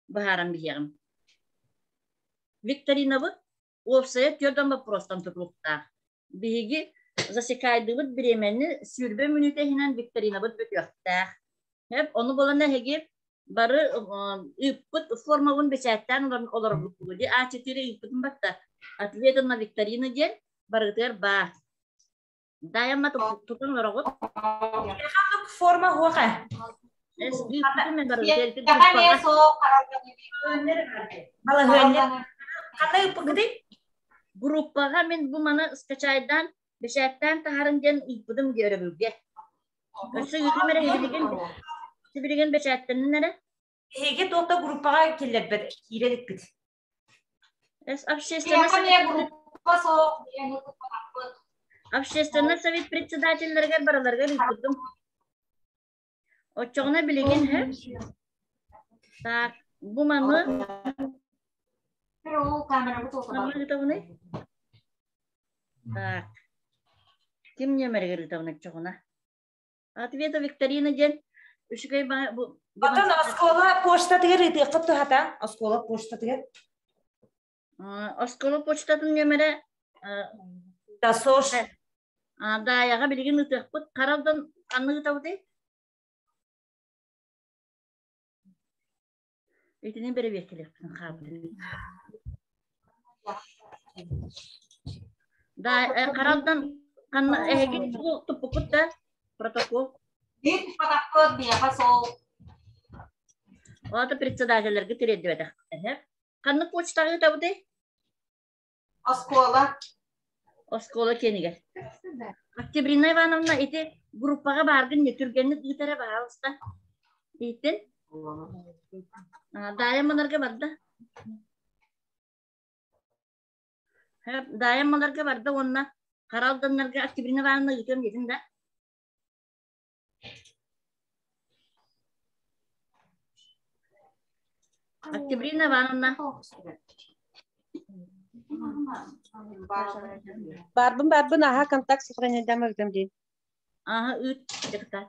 Бахарам бихерим. Викторина вот офсайт йордан вопростан туклуктах. Биги засекайдыбыт биременни сүрбе мүнүтехинен Викторина вот бөтөктах. Hep onu bolana hege barı ıpıt formavun beçatten olur bu diye A4 ıpıtın batta. Atletana Viktorina gel barıtır ba. Dayanma tutun lorogut. Hangi forma huwa? Es ıpıtın men barıtır. Yakanya so Malah hönler. Kata ıpıgıdı? Gruppaga men bu mana skachaydan beçatten taharın gen ıpıtım görebilge. Kösü yürümere gidigen Sibirigen beçatten nere? Hege dokta grupaga kelleber. Kirelik bit. Es общественный Yakanya grupa so Общественный совет председательлерге бараларга ıpıtım. Oçoğuna bilegen hep. Так, bu mana Pero kamera bu tosa. Namanya kita bunu. Так. Kim yemerger kita bunu çoğuna? Atvieta Викторина gen Üşükay bu Atan askola poçta tiger iti qıptı hata. Askola poçta tiger. Askola poçtatın yemere Da soş. dayaga bilegen ıtıqpıt qaraldan anlığı tavuti. Ütünün beri bekliyor. Qaraldan kanna ehegi tupukut da protokol. Dit patakot biya so. Orada председательлерге тиредди бета. Kanna poçtagı tavuti. Askola. Oskola keniger. Октябрина Ивановна ити группага баргын не түргенни итере баалыста. Иттин. Dayanmalarga barda. Hep dayanmalarga barda onna qaraldanlarga Октябрина Ивановна итем dedim de. Октябрина Ивановна. Barbun aha kontak sofranya damagdım din. Aha üt çıktı.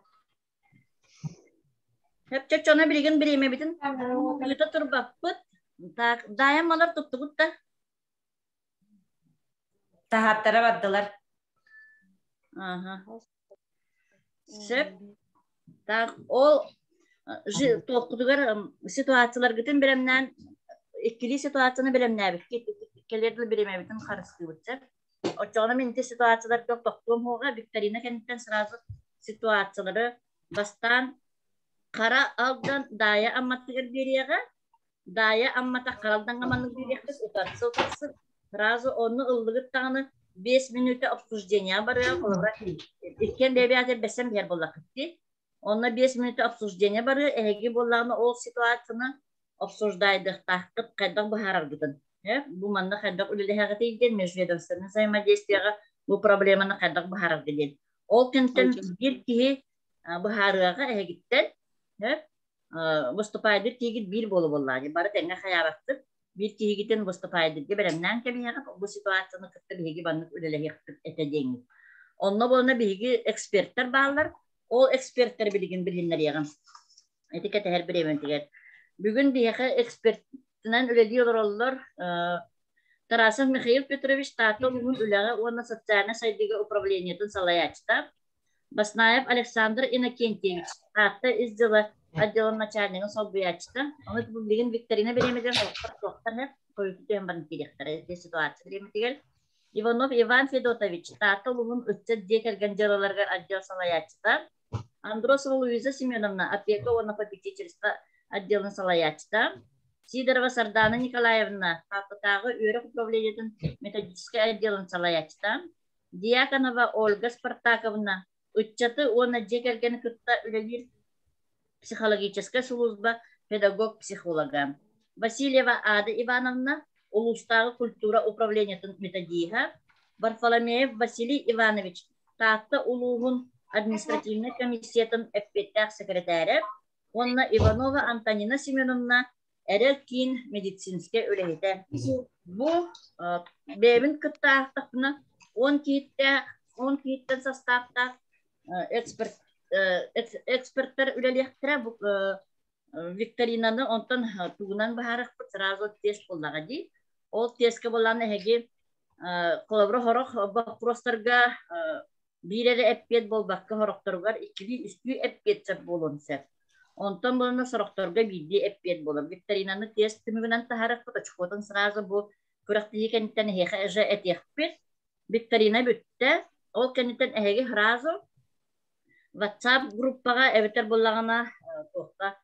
Hep çocuklarına bilgin birime bitin. Üte tur bappıt. Dayanmalar tuttuk da. Tahattara baddılar. Aha. Sep. Tak o tokudugar situasiyalar gitin biremden ikili situasyonu biremden bit. Kellerle birime bitin karışık bitecek. O çoğuna minti situasiyalar çok toktuğum hoğa Viktorina kentten sırası situasiyaları bastan kara aldan daya ammatıgır bir yaga daya ammata karaldan amanlık bir yaga utarsı sırası onu ıldıgıt tağını 5 minüte обсуждения var ya olarak İlken deviyatı besem bir yer bollak etti. Onunla 5 minüte обсуждения var ya ehegi bollağını o situasyonu обсуждайдық таққып қайдақ бұхарар gıdın. Bu manda қайдақ үлілі хағыты егден межведовственный взаимодействияға bu problemаны қайдақ бұхарар gıdın. Ол кенттен bir кихи бұхарыға ehegitten выступайды тегит bir bolu bollады. Бары тәңе қаябақты bir kihigiten vыступайды. Деберемнен кебияға bu situasiyonu kıttı bihigi banlık үлілі хеқтіп etedеңіз. Onunla boluna bihigi ekspertler bağlar. O ekspertler bilgin bilginler yağın. Etiket her bir eventiger. Bugün bihigi ekspertinden üleliyorlar olurlar. Tarasov Mikhail Petrovich Tato bugün üleğe ona sosyalne saydığı upravleniyetin salayaçta. Basnayev Aleksandr Inokentьевич Tato izdila отделом начальника соббиячта. Onu bu bilgin Viktorina bilemeden doktor hep koyutuyor ben direktörü de situasyon bilemediler. Ivanov Ivan Fedotovich Tato bugün üçte diğer gencerolarga отдел salayaçta. Androsova Luiza Semyonovna опека ona попечительства отделын salayaçta. Сидорова Сардана Николаевна Tato Örek управлениетін методический отделын salayaçta. Дьяконова Ольга Спартаковна üçte ona diğer kıtta ülelir психологическая служба, педагог-психолога. Васильева Ада Ивановна, Улустағы культура управлениетін методига. Варфоломеев Василий Иванович, Таатта Улуғын административный комиссиятын эппеттәк секретары. Онна Иванова Антонина Семеновна, әрі кейін медицинске өлегеті. Бұл бәйбін күтті ақтықпына 10 кейттен составта эксперттер үлелектірі Викторинаны онтон тугунан баһарах сразу тест боллага ди. Ол тестке болланы heги колобро хорох вопростарга бирере эппет болбакка хорохторгар икили үстү эппетсеп болонсер. Онтон болны сорохторга биди эппет болор. Викторинаны тест түмүгүнан тахарах очкотон сразу бу күрәктии кенттен хеха эже этехпет. Викторина бүтте. Ол кенттен эһеги сразу WhatsApp группага эбетер боллагана тохта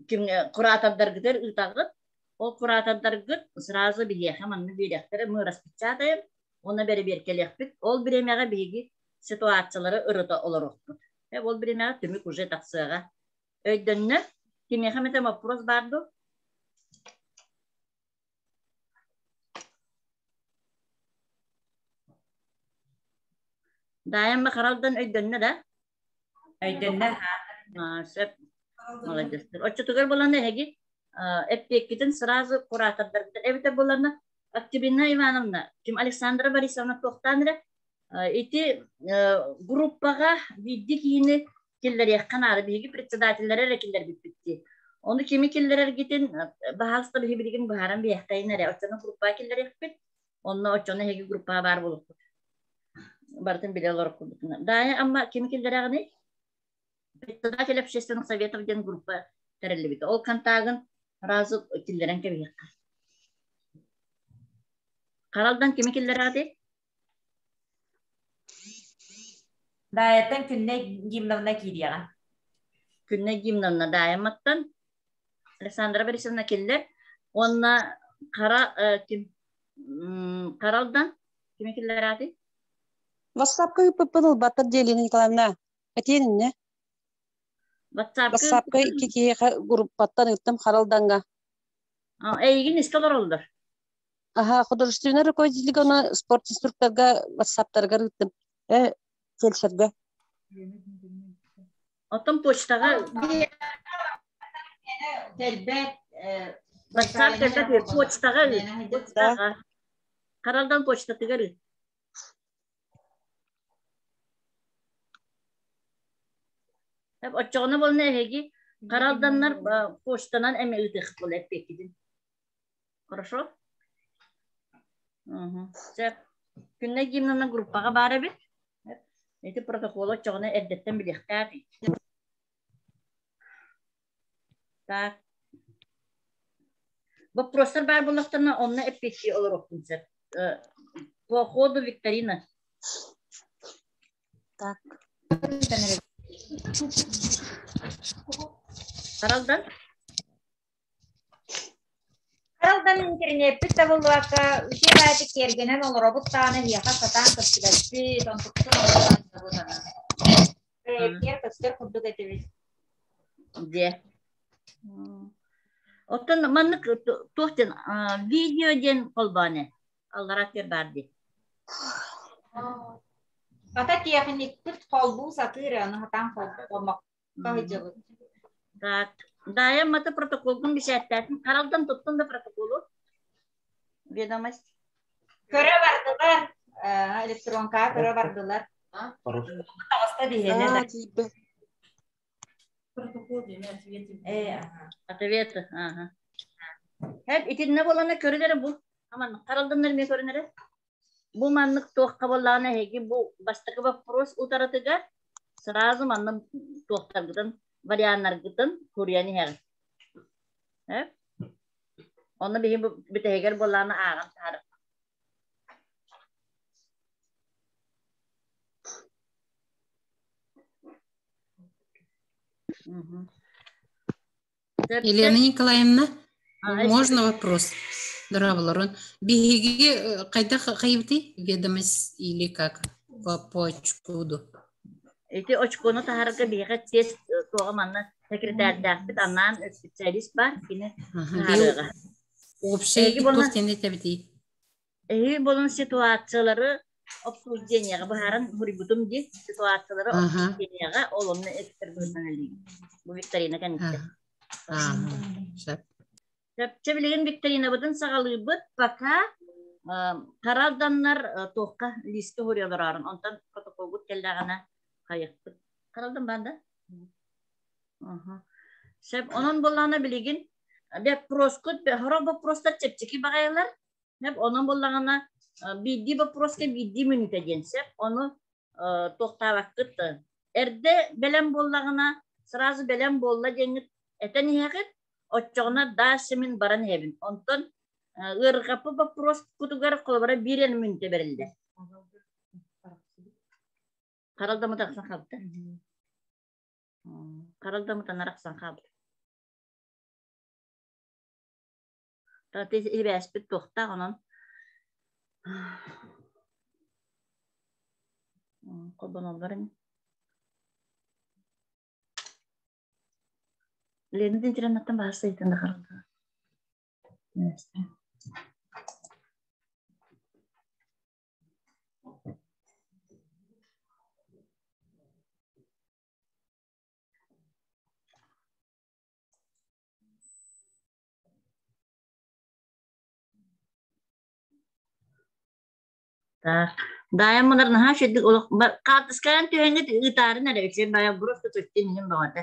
ким куратардар ытагыт. Ол куратардар сразу бихеха манны биректер мы распечатаем. Оны беркелехпит. Ол биремеге биги ситуациялары ырыта олорокпут. Ол биремеге түмүк уже таксыга. Өйдөннө кимеха мете вопрос барду. Дайым бакаралдан өйдөннө да. Өйдөннө Сеп молодец. Очтугар боланы heги эппекитин сразу куратардар. Эбите боланы Октябрина Ивановна, Ким Александра Борисовна тохтанре ити группага бидди кийини киллери канары биги председательлери рекиллер битти. Onu kimi killer gidin bahalsta bir bilgin baharan bir yahtayınlar. Oçanın grupa killer yapıp onunla oçanın hegi grupa var bulup. Bartın bile olarak kurduk. Daha ama kimi killer ağını председатель общественных советов ден группа терелли бит. Ол кантагын разы киллерен кебек. Каралдан kimi killer ağdı? Дайеттен күнне гимновна кирияга. Күнне гимновна дайыматтан Александра Борисовна killer. Onunla Каралдан kimi killer ağdı? WhatsApp-ка пыппыл баттар Елена Николаевна. Атенинне. WhatsApp-ка ики группаттан ыттым Харалданга. Эйгин истолор олдор. Ага, художественный руководитель она спорт инструкторга WhatsApp-тарга ыттым. Фельдшерге. Отон почтага WhatsApp-та почтага Каралдан почта тигери. Hep açığını bol ne hegi? Karaldanlar poştanan eme ütek bol hep bekidin. Хорошо? Sen günne gimnana gruppaga bara bit. Eti protokolu açığını eddetten bilektaati. Так. Вопросlar бар булактарына онна hep bekli olur okun sen. По ходу викторина. Так. Karaldan? Каралдан интернет табылуака үчебайты кергенен ол роботтаны яка сатан кыскылаппи тонтуктун табылана. Кер кыстыр курдук этебиз. Де. Отон маннык тохтен видео ден колбаны. Алларак барди. Ата техник күт колбу сатыр аны хатан колмак кайжыбы. Так. Дая мата протоколдун бишеттәсин Каралдан туттун да протоколу. Ведомость. Көрө бардылар, электронка көрө бардылар. Таваста бихеле да. Протокол деме Ответы. Ага. Hep itinde bolana körülere bu. Aman Karaldanlar ne körünere? Bu manlık tohka bolana hegi bu bastaki вопрос utaratıga sразу manlık tohtar gıdın varyanlar gıdın kuryani her. Hep. Onu bir heger bolana ağam tarık. Елена Николаевна, можно вопрос? Здравствуйте. Беги, когда хайбти ведомость или как по очкуду? Эти очкону тахарга бига тест тоға манна секретарь бит аннан специалист бар кини тахарга. Общий тостенде табити. Болон ситуациялары обсужденияга бахаран хурибутум ди ситуациялары обсужденияга олонны эксперт bu Viktorina kendisi. Çebiliğin Viktorina budun sağalığı bud baka Karaldanlar tohka liste horiyorlar arın. Ondan protokol bud kelleğine kayık bud. Karaldan banda? Sep onun bollağına biligin be proskut be horoba prostat çepçeki bagaylar. Hep onun bollağına biddi be proske biddi minüte gensep onu tohta vakit erde belem bollağına sırası belem bolla jengit eten heket oçoğuna da semin baran hebin. Ondan ırgapı be prost kutugar kolbara biren minüte verildi. Karalda mı taksan kaldı? Karalda mı tanaraksan kaldı? Tati ibespit tohta onun. Kurban olların. Lenin tiranattan bahsediyordu karalda. Evet. Daya bunlar nah şiddet oluk katiskan tühenge itarin ada için baya burası tuttuğun için bağırdı.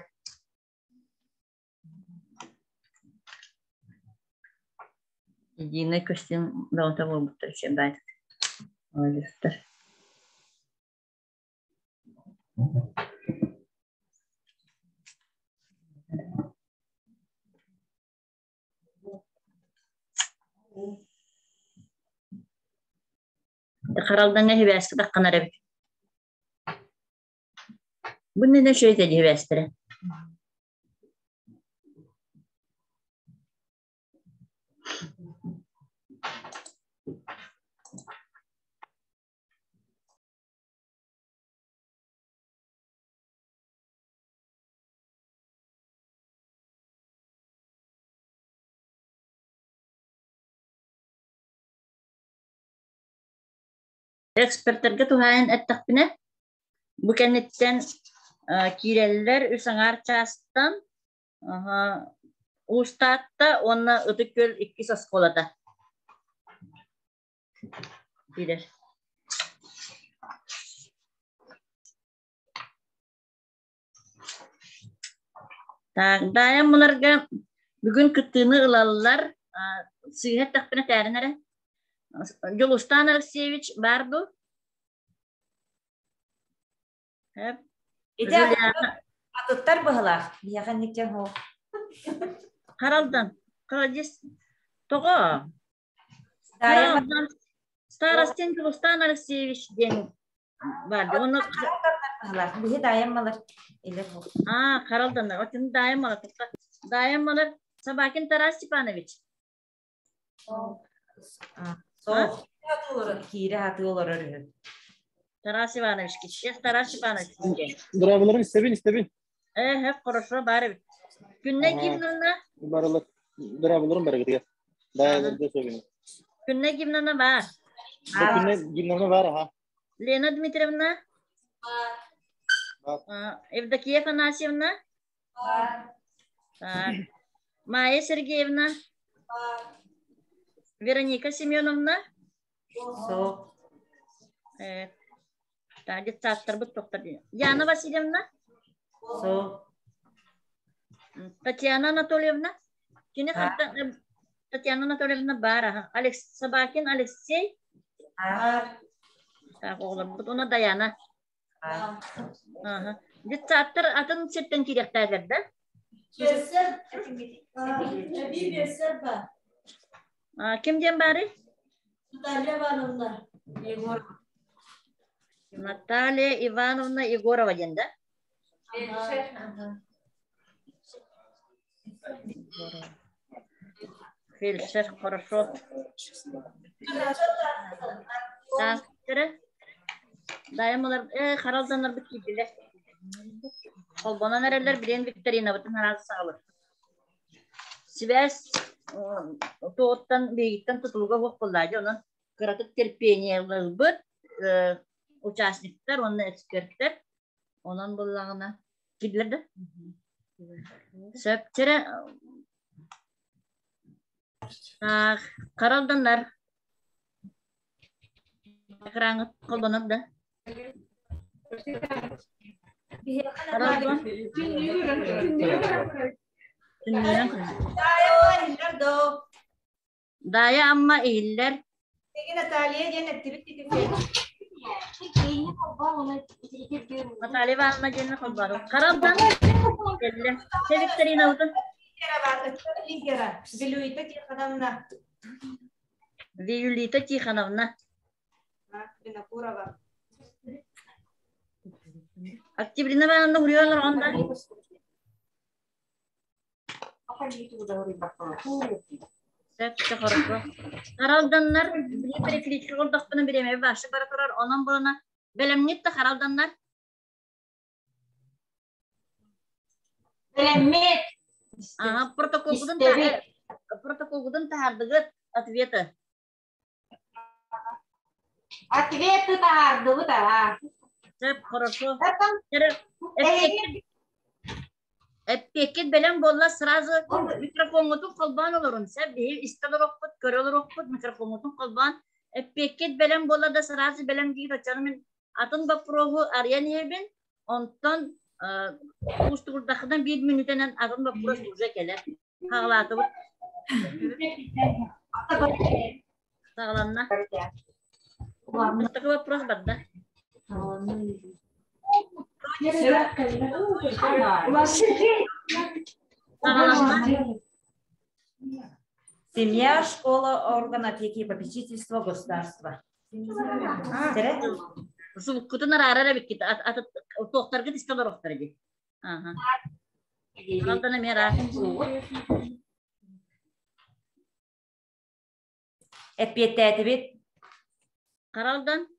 Yine kostüm dağıta bulmuştur için ben. Öyledir. Karaldan ne hivesti de kanar evet. Bu ne şey dedi hivestire? Ekspertlerge tuhayan ettakbine bu kennetten kireller üsangar çastan ustatta ona ötükül iki saskolada. Bilir. Dayan bunlarga bugün kıttığını ılallar sıhhat takbine terinere. Jolustan Alexeyevich bardu. Hep. İde atıttar bıhılar. Yakan nikken ho. Haraldan. Kalajis. Toga. Dayan Starostin Jolustan Alexeyevich den vardı. Onu bıhılar. Bihi dayanmalar. İler ho. Haraldan da. Otin dayanmalar. Dayanmalar. Sabakin Taras Stepanovic. Soğuk. Kire hatı olur öyle. Taras Ivanovic gideceğiz. Taras Ivanovic. Durabaların istebin. Hep хорошо bari. Günne gimnana. Baralar. Durabaların baragıya. Dayalarda söyleyeyim. Günne gimnana var. Günne gimnana var ha. Lena Dmitrievna. Evdokiya Afanasievna. Maya Sergeyevna. Вероника Семеновна. Soğuk. Evet. Tadi tatlar bu doktor diyor. Yana Vasilyevna. Soğuk. Tatiana Anatolyevna. Kini Tatiana Anatolyevna bara. Sabakin Alexey. Tak oğlum bu ona Dayana. Di tatlar atın sitten kirikta geldi. Kim diyeyim bari? Natalia Ivanovna Igorova diyende. Фельдшер, хорошо. Так, dayanmalar, haraldanlar bu kibirler. Kolbana nereler bilen Viktorina bütün herhalde sağlar. Связь тоттан бейгиттен tutuluga hoş buldaydı. Onun kıratık terpiyeniyeler bıt участниктер, onun ekspertler. Onun bullağına gidilerdi. Söpçere karaldanlar. Ekranı kolbanıp da. Karaldan. Tünlüğüne. Dayo iller do. Daya amma ihiller. Peki Natalia'ya cennet bitti. Kayını kolba onu içeri Matali var mı cennet kolbaro. Karaldan. Gelle. Çevikleri navdun. Ligera. Ziluita ki kadamna. Viyulita çiğhanavna. Bina pura var. Aktibrine ben onda vuruyorlar onda. Septe korku. Karaldanlar bir klikli ordakını bireme başı barakalar onun buruna belemnit de karaldanlar. Belemmet. Aha protokoldan tahardığı atviyeті. Ответы тағарды да. Sep хорошо. Epeket belem bolla sırası mikrofonutun kalban olurum. Sep bir istalar okut, körülür okut, mikrofonutun kalban. Epeket belem bolla da sırası belem değil. Açarımın atın baprovu arayan yebin. Ondan ustuğurdakından bir minütenen atın baprovu sürece gelir. Ağlatı bu. Sağlanma. Mustafa baprovu badda. Sağlanma. Семья, школа, орган опеки и попечительства государства. Kutun arara bikit. Tohtar git istalar oktar git. Aha. Karaldan mera. Эппететибит. Karaldan.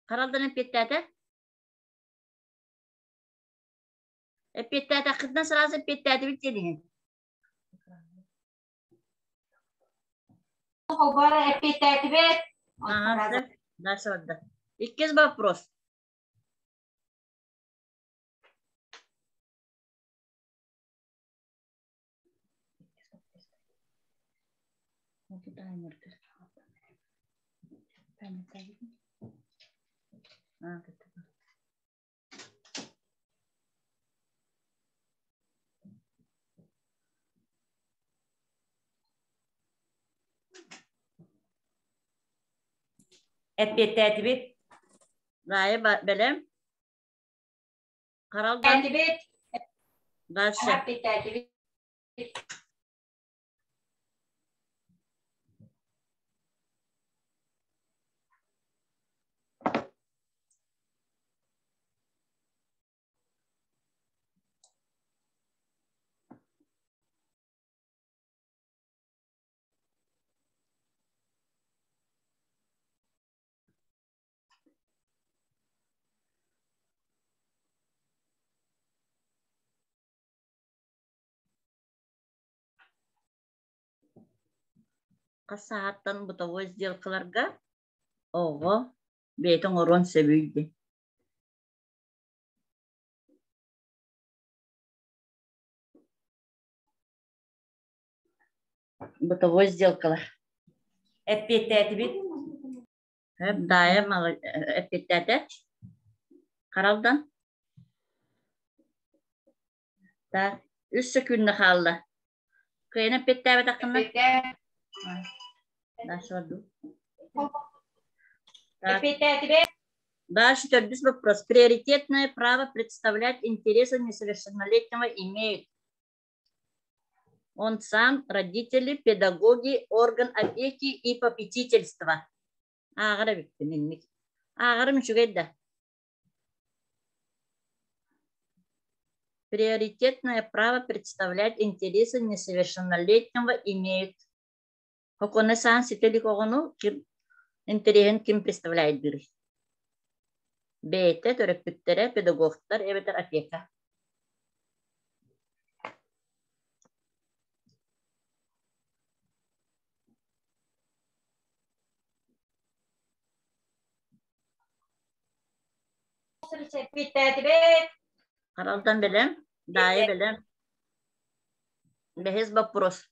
Karaldan epetete. Epetete kızdan sırası epetete bittiğin. Kolbara эппететибит. Aha. Ders orada. İlk kez вопрос. Эппететибит. Raya belem. Karaldan Эппететибит. karşı. Эппететибит. Kasahattan butavuz сделкаларга ого бетің орон себүйді. Бытовой сделкалар. Эппететибит. Hep daim epitete. Karaldan. Da üstü günlük halda. Kıyın epitete takımda. Эппететибит. Da sordu. Эппететибит. Дальше идет вопрос. Приоритетное право представлять интересы несовершеннолетнего имеют он сам, родители, педагоги, орган опеки и попечительства. Ağrı bitti minnik. Ağrı mı şu kadar? Приоритетное право представлять интересы несовершеннолетнего имеют. Хоконе сан сители когону ким интересен ким представляет бiri. Б'te töröpütlere, pedagoglar, evetler опека. Эппететибит. Karaldan belem, daye belem. Behez вопрос.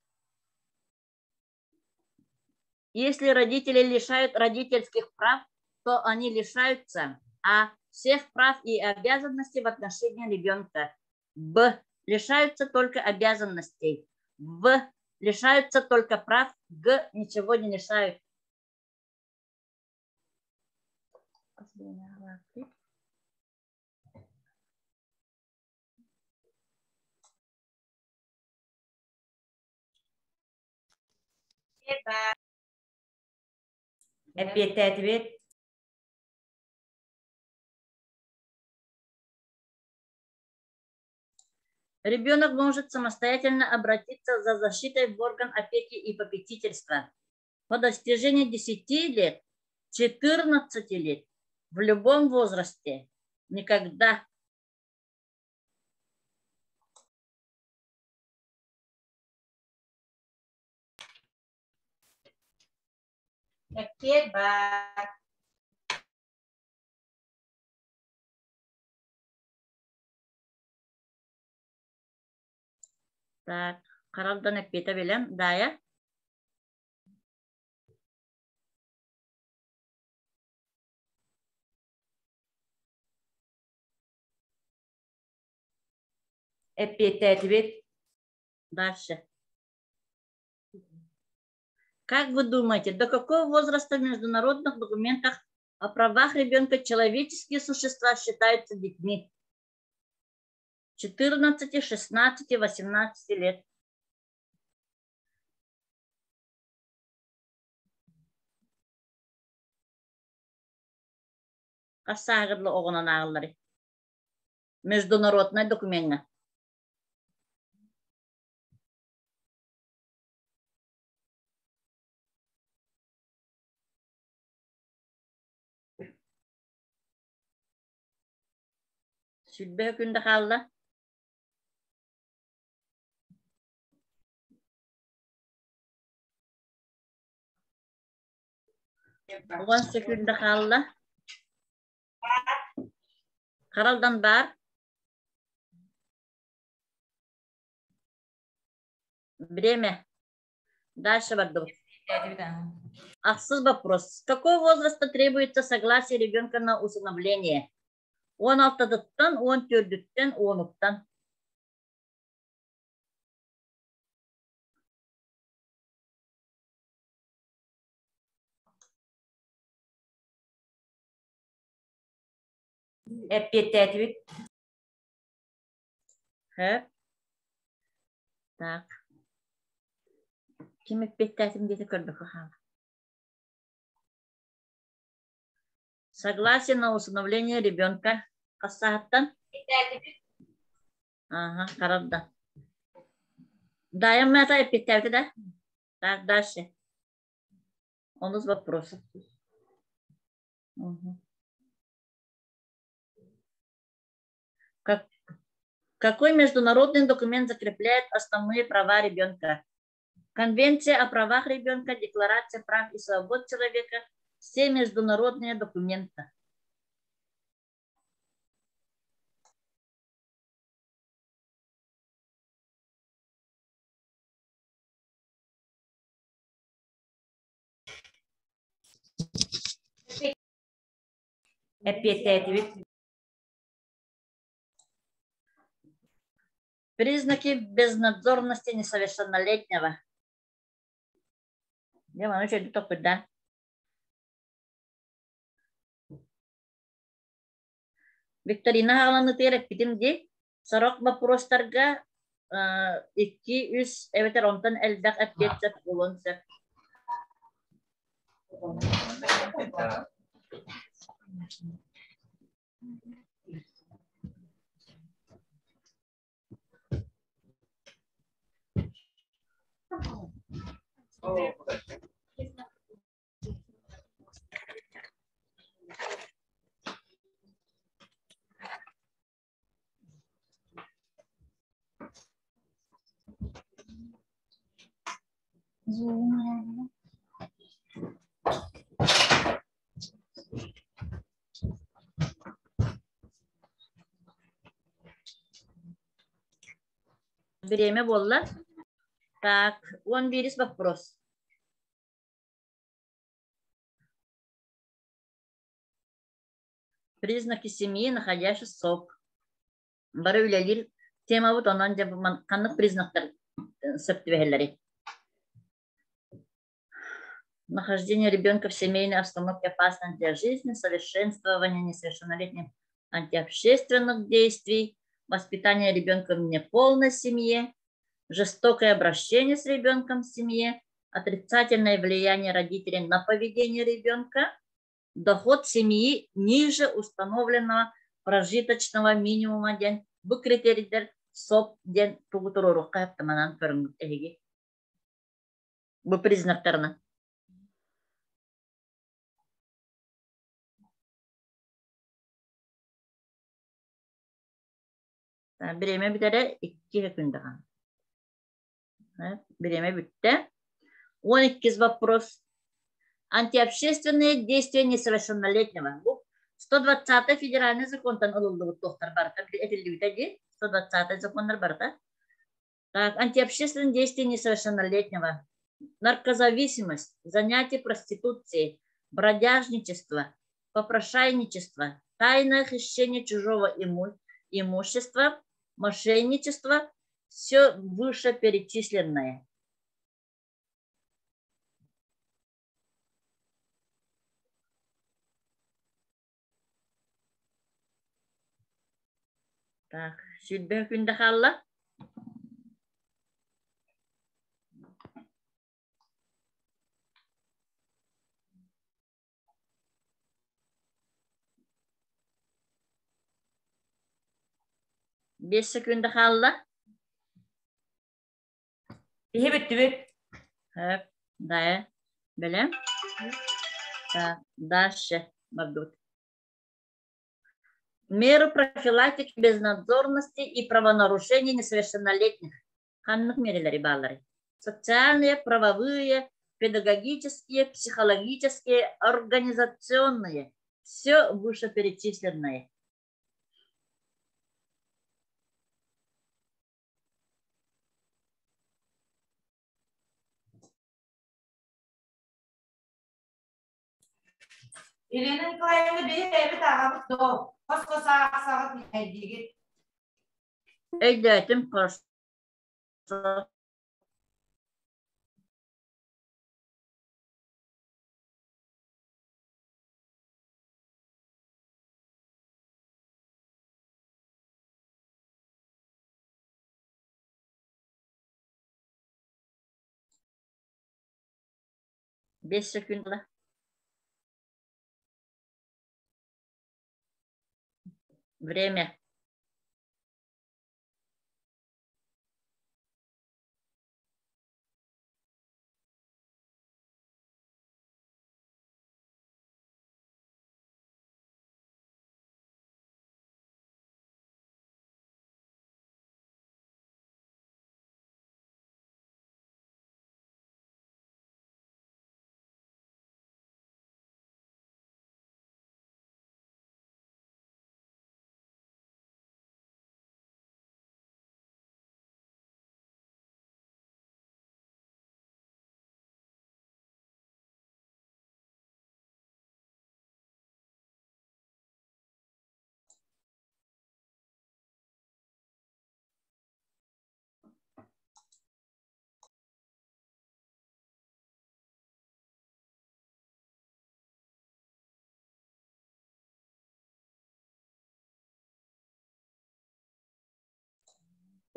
Если родители лишают родительских прав, то они лишаются всех прав и обязанностей в отношении ребенка. Б. Лишаются только обязанностей. В. Лишаются только прав. Г. Ничего не лишают. Опять ответ. Ребенок может самостоятельно обратиться за защитой в орган опеки и попечительства по достижении 10 лет, 14 лет, в любом возрасте. Никогда. Опять бар. Так, қаралдан өппеті білем, дая. Опять ответ. Дальше. Как вы думаете, до какого возраста в международных документах о правах ребенка человеческие существа считаются детьми? 14, 16, 18 лет. Қасағырлы оғынан ағылары. Международный документ. Сүлбе күнді қалды. Оған секунды қалды. Қаралдан бар. Время. Дальше барды. Ақсыз вопрос. С какого возраста требуется согласие ребенка на усыновление? 16-тан, 14-тен, 10-тан. Опять ответ. Так. Kim опять где-то көрдік. Согласие на усыновление ребенка. Қасағаттан? Ага, қарады. Даем это опять ответ, да? Так, дальше. У нас вопросы. Угу. Какой международный документ закрепляет основные права ребенка? Конвенция о правах ребенка, Декларация прав и свобод человека, все международные документы. Опять ответ. Признаки безнадзорности несовершеннолетнего. Я могу еще только да. Викторина аланы терек битимди. Сорок вопростарга 2-3 эветер онтан элдак ответсеп улонсеп. Время было. Так, он вирус вопрос. Признаки семьи, находящих СОП. Бары үлелер тема вот онан же канык признактар септивелери. Нахождение ребенка в семейной обстановке опасно для жизни, совершенствование несовершеннолетних антиобщественных действий, воспитание ребенка в неполной семье, жестокое обращение с ребенком в семье, отрицательное влияние родителей на поведение ребенка, доход семьи ниже установленного прожиточного минимума ден bu kriterler соп ден тугутуруру каптаманан көрүнгүт эги. Bu признактарына. Bireme bitere 2 секунда. Время битте. 12 вопрос. Антиобщественные действия несовершеннолетнего. 120-й федеральный законтан ылылдыгы тохтар барта. 120-й закондар барта. Так, антиобщественные действия несовершеннолетнего. Наркозависимость, занятие проституцией, бродяжничество, попрошайничество, тайное хищение чужого имущества, мошенничество, все вышеперечисленное. Так, südbe hükünde kalla. Bir sekünde kalla. Bihi bitti. Hep, да, böyle. Так, дальше, Магдут. Меры профилактики безнадзорности и правонарушений несовершеннолетних. Ханных мерилери баллары. Социальные, правовые, педагогические, психологические, организационные. Все вышеперечисленное. Ирина Николаевна bihi evi tağabıt doğ. Kosko sağıt neydi? Eyletim karşı. Beş sekünde. Время.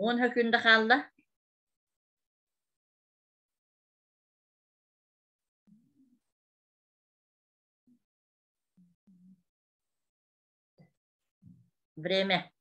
On sekünde kaldı. Время.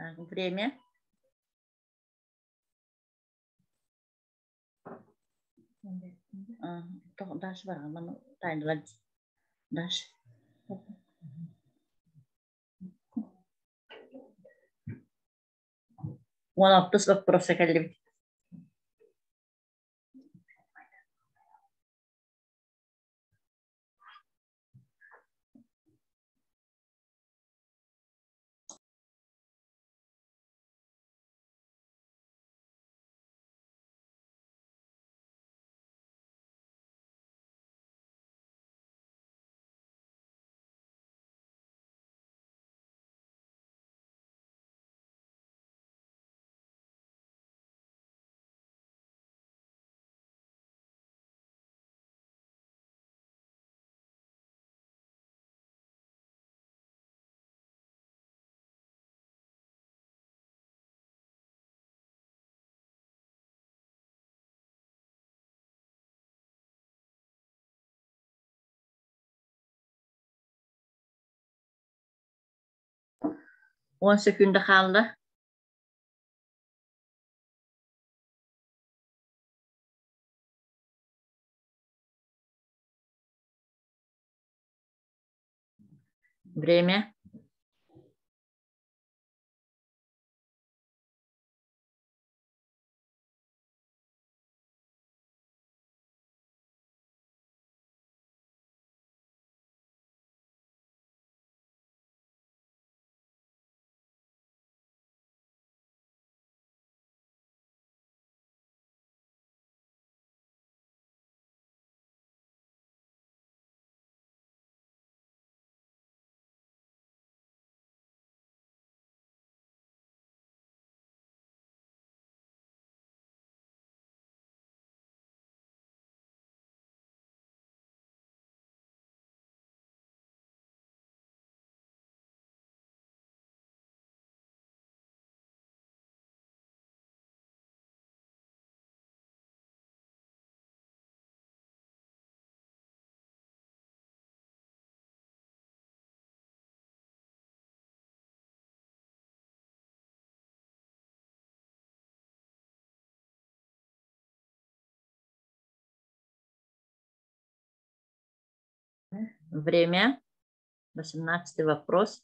Время. Дальше бар. Тайнлар. Дальше. 16 вопроса келди. On sekünde kaldı. Время. Время. 18 вопрос.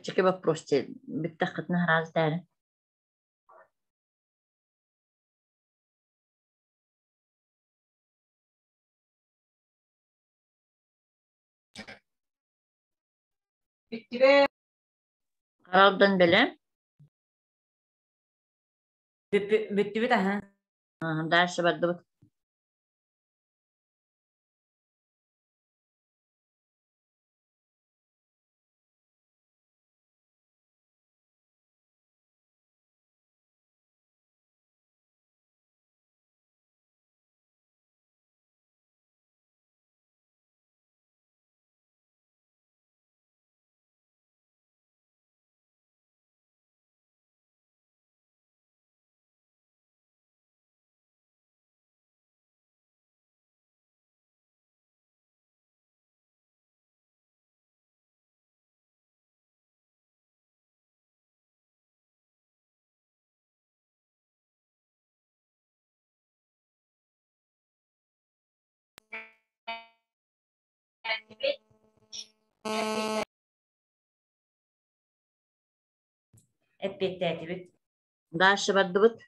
Чек вопрос. Биттахтна раз дәрі. Bitti be. Karaldan bile. Bitti bir daha. Дальше барды. Hep bitti. Дальше барды.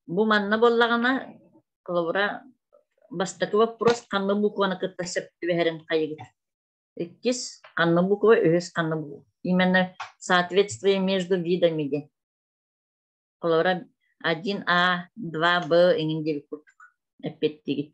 Bu manna bollagana kılavura bastaki вопрос kanlı bukvana kıttasıp verin kayıgı. İkiz kanlı bukva öğüs kanlı bukva. Именно соответствие между видами. Kılavura 1А, 2Б ingin bir kurtuk. Hep bitti.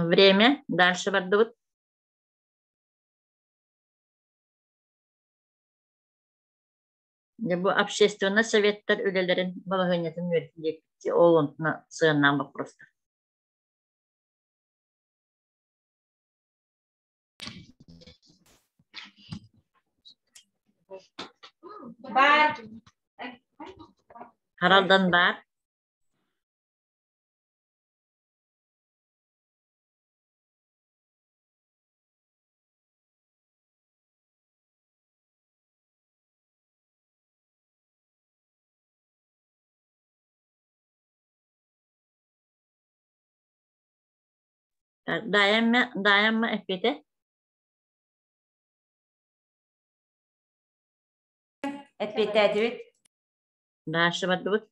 Время. Дальше бардыбыт. Bu общественный советтер ülelerin balağınyetin üretecekti. Oğluna sığınan vaproslar. Бар. Haraldan var. Dayanma efete. Etbette edibit. Dağışı bardыбıt.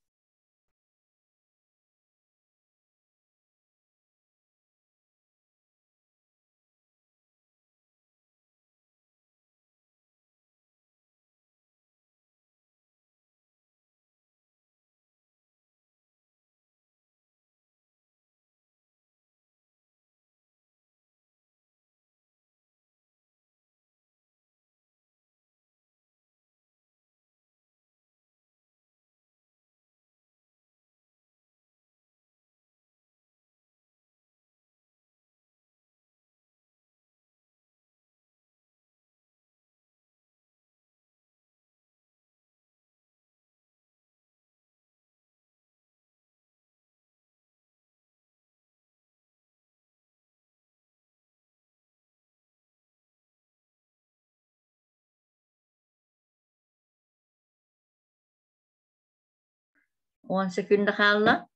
On sekünde kaldı.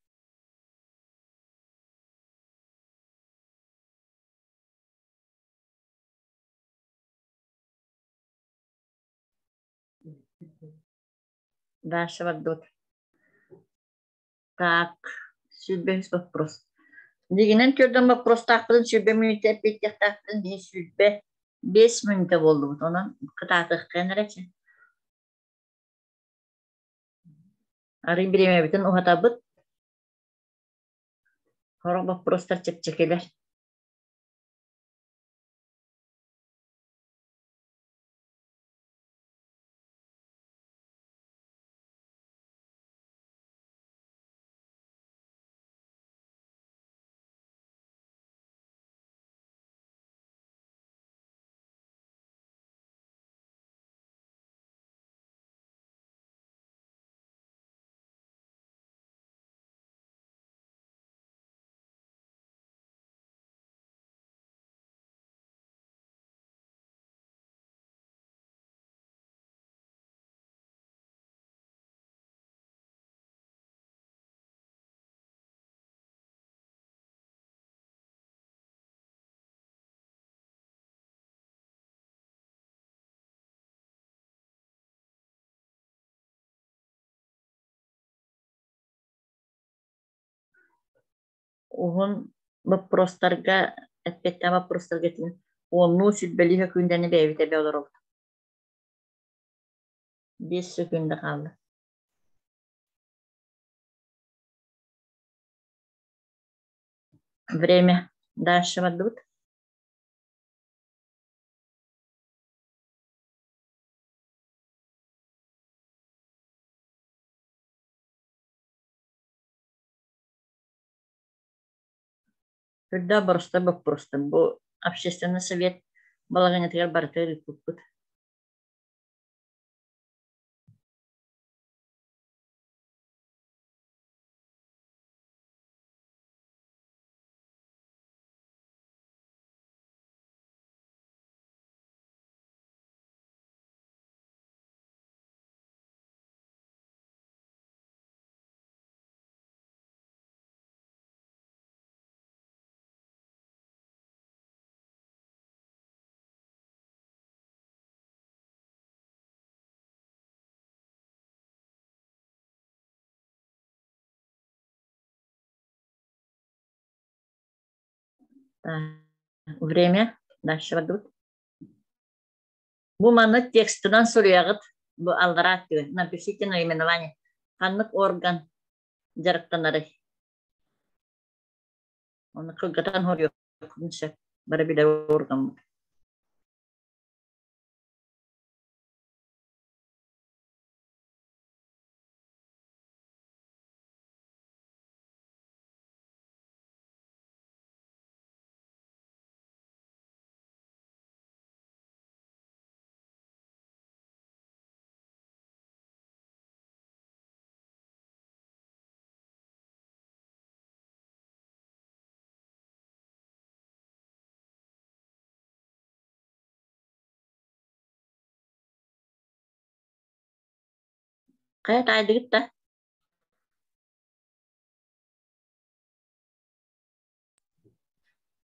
Дальше бардыбыт. Так. Сүрбеміз вопрос. Дегенен көрден вопрос тақпыдын сүрбе минут әпеттек тақпыдын дейін сүрбе 5 минута болды бұд. Онан қытатық қайнарачы. Ары біреме бітін ұғата бұд. Хорық вопростар чек-чекелер. Oğun vопростарға, әппетті вопростарға тін. Onu sütbeli hükümdeni beyvite bir olur oldu. 5 sekünde kaldı. Время. Дальше бардыбыт. Когда просто. Bu общественный совет балаганетер бартыр күппүт. Время. Дальше бардыбыт. Bu manı tekstinden soruyağı bu aldırat diyor. Напишите наименование. Kanlık organ jarıktanları. Onu kılgıtan horuyor. kunsa bara bile organ. Kaya tayo dito.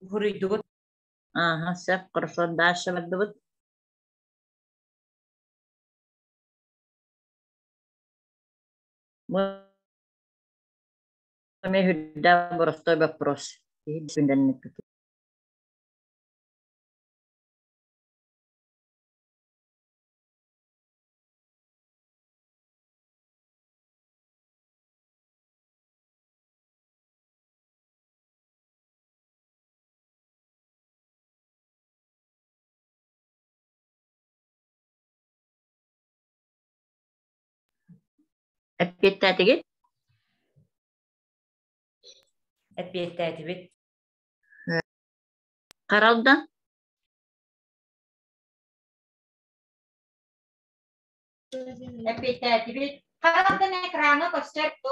Huruyduğu Aha, sef kurson daşa badbut. Me hydda borostoy bapros. Hidsundan nito. Epitta tigit. epiyeteti Karaldan. epiyeteti Karantin ekranı göster o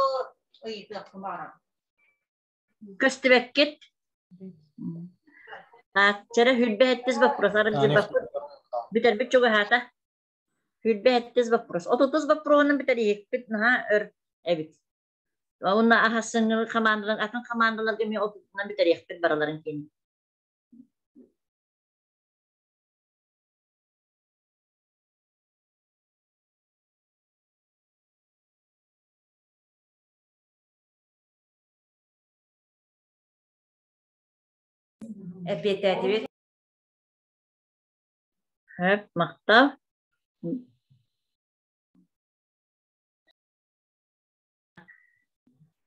uydu kumara. Köstübekkit. Çere hüdbe ettiz bapros. Arıcı bapros. Biter bir çoğu hata. Hüdbe ettiz bapros. Otutuz baproğunun biter yekbit. Evet. Onunla ahasın kamandalan, atın kamandalar gemi otutuna biter yekbit baraların kendi. Epiyeteti Hep maktav.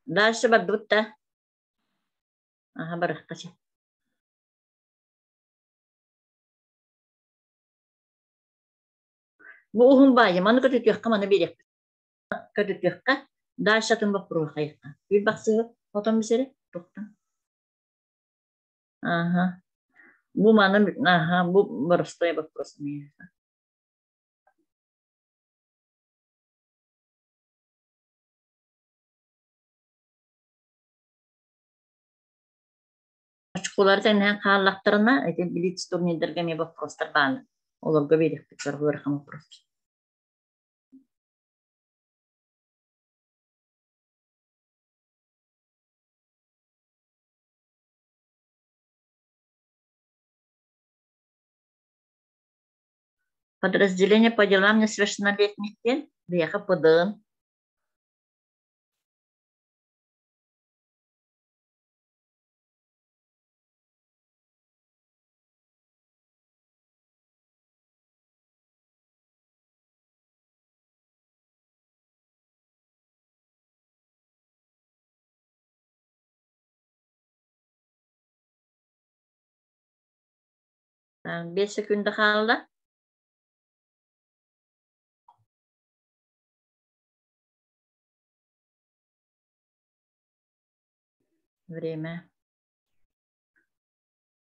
Daşı badbut da. Aha barık kaçı. Bu uhum bayım. Anı kötü tüyakka manı bir yak. Kötü tüyakka. Daşatın bapro kayıkka. Bir baksı. Otom bir seri. Tuktan. Aha. Bu manı. Aha. Bu barıstoya baprosu. Açıklar sen kallaklarına bilit turnidir mi bak prostar bağlı. Olur göbeydik tekrar bu rakam prostar. Подразделение по делам несовершеннолетних Веха ПДН. Bir sekünde kaldı. Время.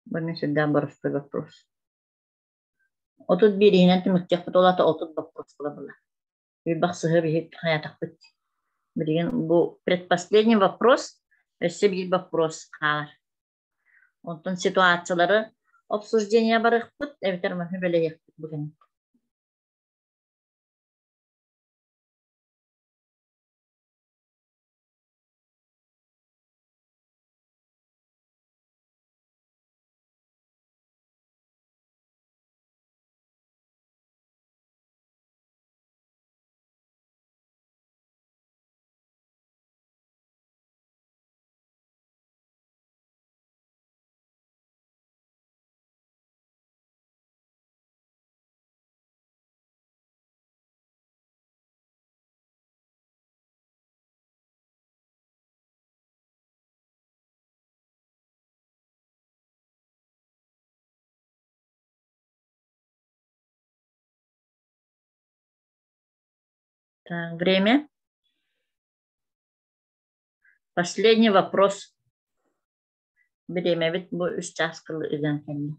Bunu sudah barıştı вопрос. 31 yine temizlik futbolata 30 вопрос bulabilir. Bir baksı bir hayata kut. Bu предпоследний вопрос, все bir вопрос kalır. Ondan situasyonları обсуждение barık kut. Evet, böyle yaptık bugün. Так, время. Последний вопрос. Время ведь bu 3 час кылы üzен келди.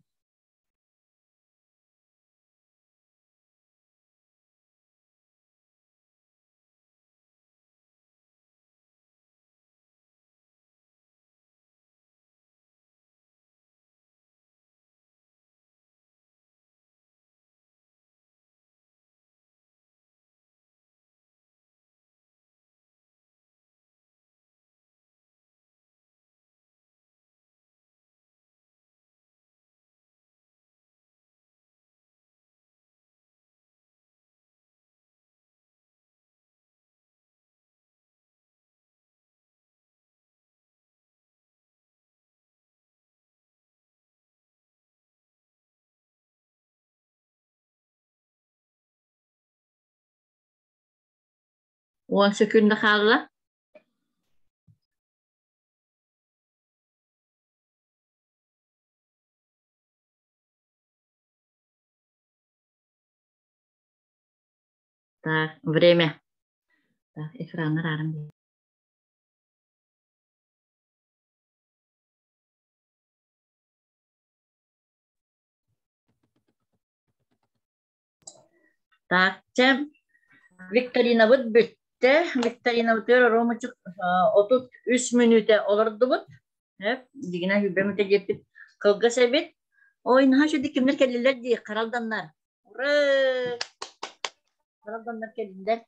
On sekünde kaldı. Так, время. Так, экранı рарым. Так, чем Viktorina bud bitti. Viktorina bitiyor. Romucuk 33 minüte olurdu bu. Hep digine hübemete gepip kılga sebit. Oynaha şu dikimler kelliler diye karaldanlar. Urra! Karaldanlar kelliler.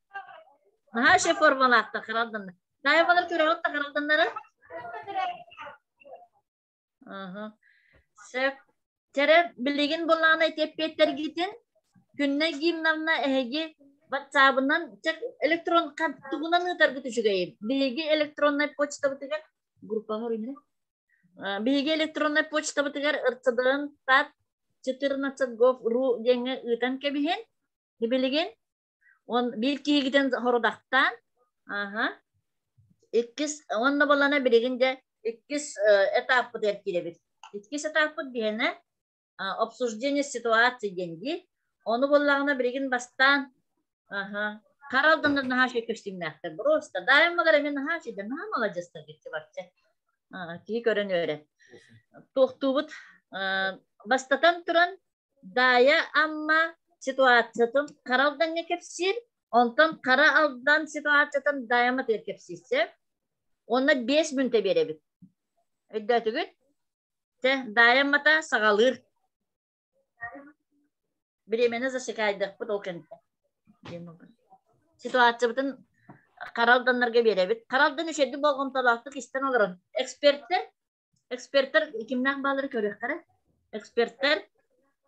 Daha şey formalarda karaldanlar. Ne yapalım ki rahat da karaldanlara? Aha. Sep. Tere bilgin bulana tepetler gitin. Günne gimnamna ehegi WhatsApp'ından çek elektron kantuğundan targıtı şugayı. Bilgi elektronla poçta bitigar grupa var yine. Bilgi elektronla poçta bitigar ırtıdığın tat çıtırnatsa.gov.ru jenge ıtan kebihin. Bilgin on bilgi giden horodaktan. Aha. İkis onna bolana bilgince ikis etapı terkilebilir. İkis etapı diyene обсуждение ситуации деньги. Onu bollağına birigin bastan. Aha. Karaldanlar naha şey köştüğümlektir. Просто. Dayanmalar emin naha şeydir. Naha mı alacağız tabii ki bakça. Ki gören öyle. Tohtubut. Bastatan turan daya ama situasiyatın karaldan ne kepsir. Ondan kara aldan situasiyatın dayama terkepsirse. Ona 5 münte verebilir. Ödüatı gün. Dayamata sağalır. Временно засекайдық бұд ол кәнті. Ситуация бұтын қаралданларға беребет. Қаралдан үшеді болған талақтық істен олырын. Эксперттер кімнақ балыры көрек қара? Эксперттер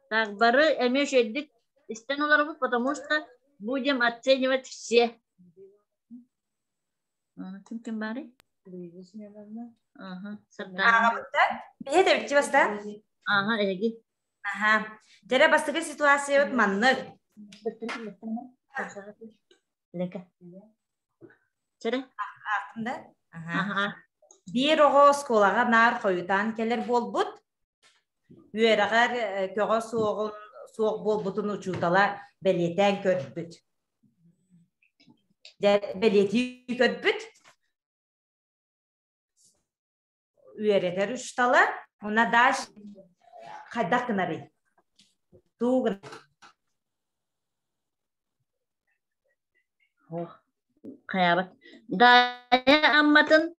тағбары әме үшедік істен олары бұд, потому что будем оценивать все. Кім бары? Бие де бітті баста? Ага, әгі. Aha. Tere bastığı situasyon yok manlık. Leka. Çere? Aklında. Aha. Bir oğuz skolağa nar koyutan keler bol but. Üyereğer köğe soğuk bol butun uçurtala beliyeten kötbüt. Beliyeti kötbüt. Üyereğer uçurtala. Ona daş Kaydak kenari, tuh. Oh, kayabat. Daya amatın,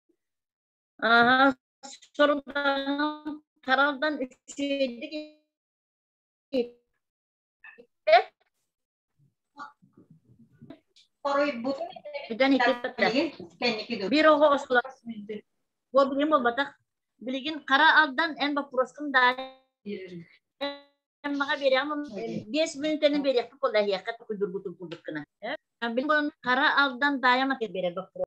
sorudan karaldan üçüydük. Birden iki bir oğu osula. Bu bilim olmatak. Bilgin kara aldan en bapuroskun daya. Maka beri ama 5 minüteni beri yapıp olah ya kat kudur kena. Ben bunun kara aldan dayamak beri bakıyor.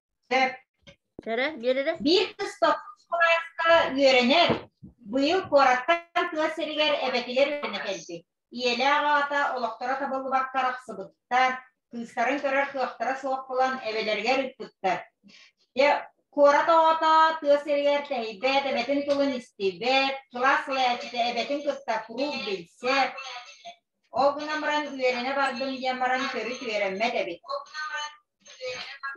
Tere beri de. Bir stop kolaylıkla öğrenir. Bu yıl koraktan klaseriler ebetiler öğrenildi. İyele ağata olaktora tabalı bakkarak sıbıttar. Kızların körer kıyaktara soğuk olan ebelerger üttüttar. Korat ağata klaseriler tehibet ebetin tulun istibet. Klasla açıda ebetin kısta kurul bilse. O gün amran üyerine vardım diye amran körük üyerenme debit.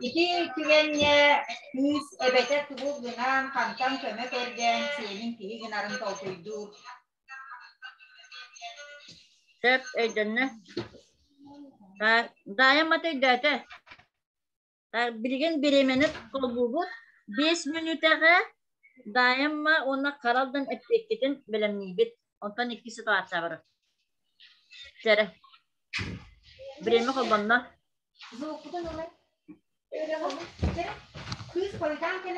İki tügenye yüz ebete tuğul günan kantan kömek ergen senin kihi günarın toltuydu. Söp öydünne. Dayamatı döte. Bilgin birimini kolbuğu 5 minütege dayanma ona karaldan etiketin bilemniyibit. Ondan 2 situatsiya var. Tere. Birimi kolbanna. Zokudan olay. Öyle olay. Kız koydan kene.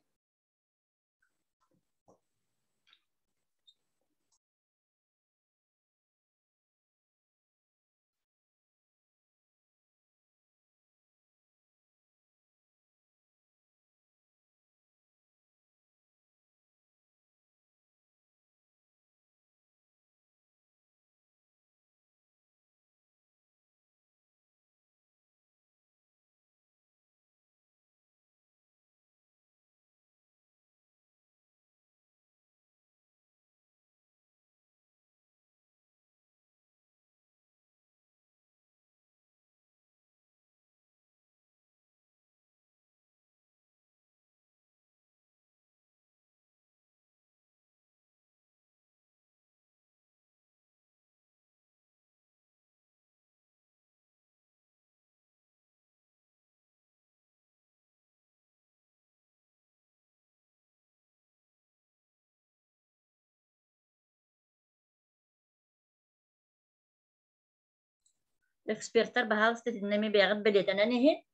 Ekspertler bahalısты dinlemi beğen beletenen ehi.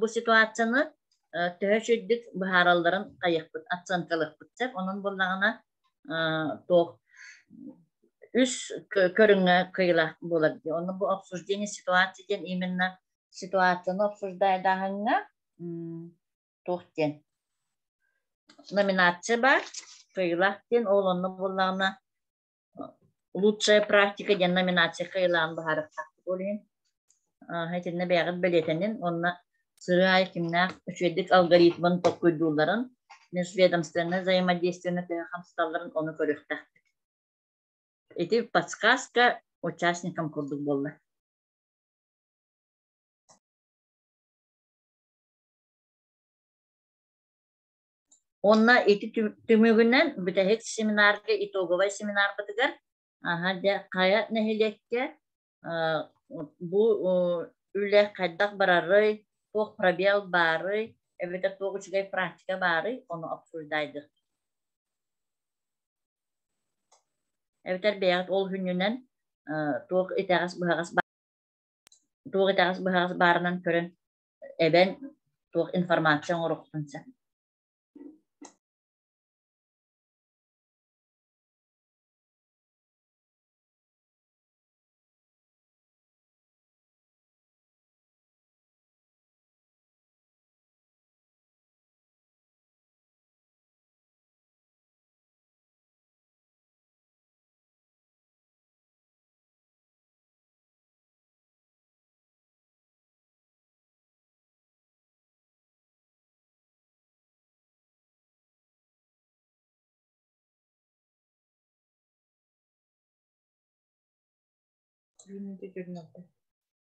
Bu situasyonu töhöşüddük baharalların kayıkpıt, atsankalıkpıt. Onun bullağına toğ üst körüngü kıyıla buladı. Onun bu obsujдение situasiyadan именно situasyonu obsujdaydağına toğden. Номинация бар. Kıyıla den oğlanın bullağına лучшая практика den номинация kıyılan baharı taktik olayım. Hətində bəğət belirtenin, onunla sırı hakimler üçedik algoritmanın tokuyduğuların, межведомственное взаимодействие хамсталарын onu көрüktü. Эти подсказка участникам курдук болды. Onunla eti tümügünden bütehek seminarga, itogovay seminar batıgar, hadi kaya nehilekke bu üle kaddak bararı, toq probel barı, evet toq uçugay praktika barı, onu absurdaydı. Evet beğet ol hünnünen toq itagas buhagas barınan körün eben toq informasyon oruqtunsa.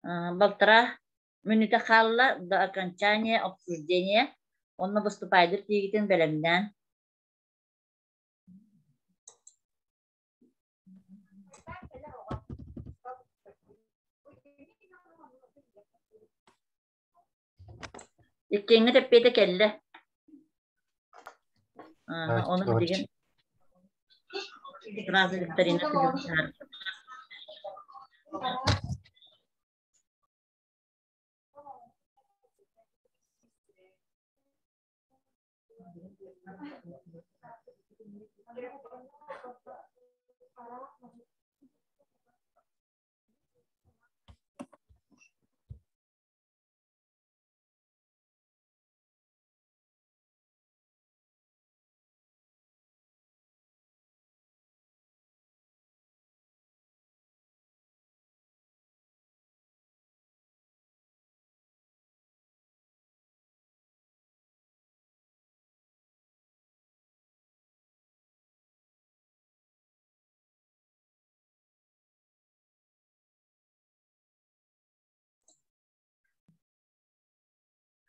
Балтара минута халла до окончания обсуждения он выступает тигитин белемден. İkini tepede kelle. Onu bilgin. Razı Viktorina kızım.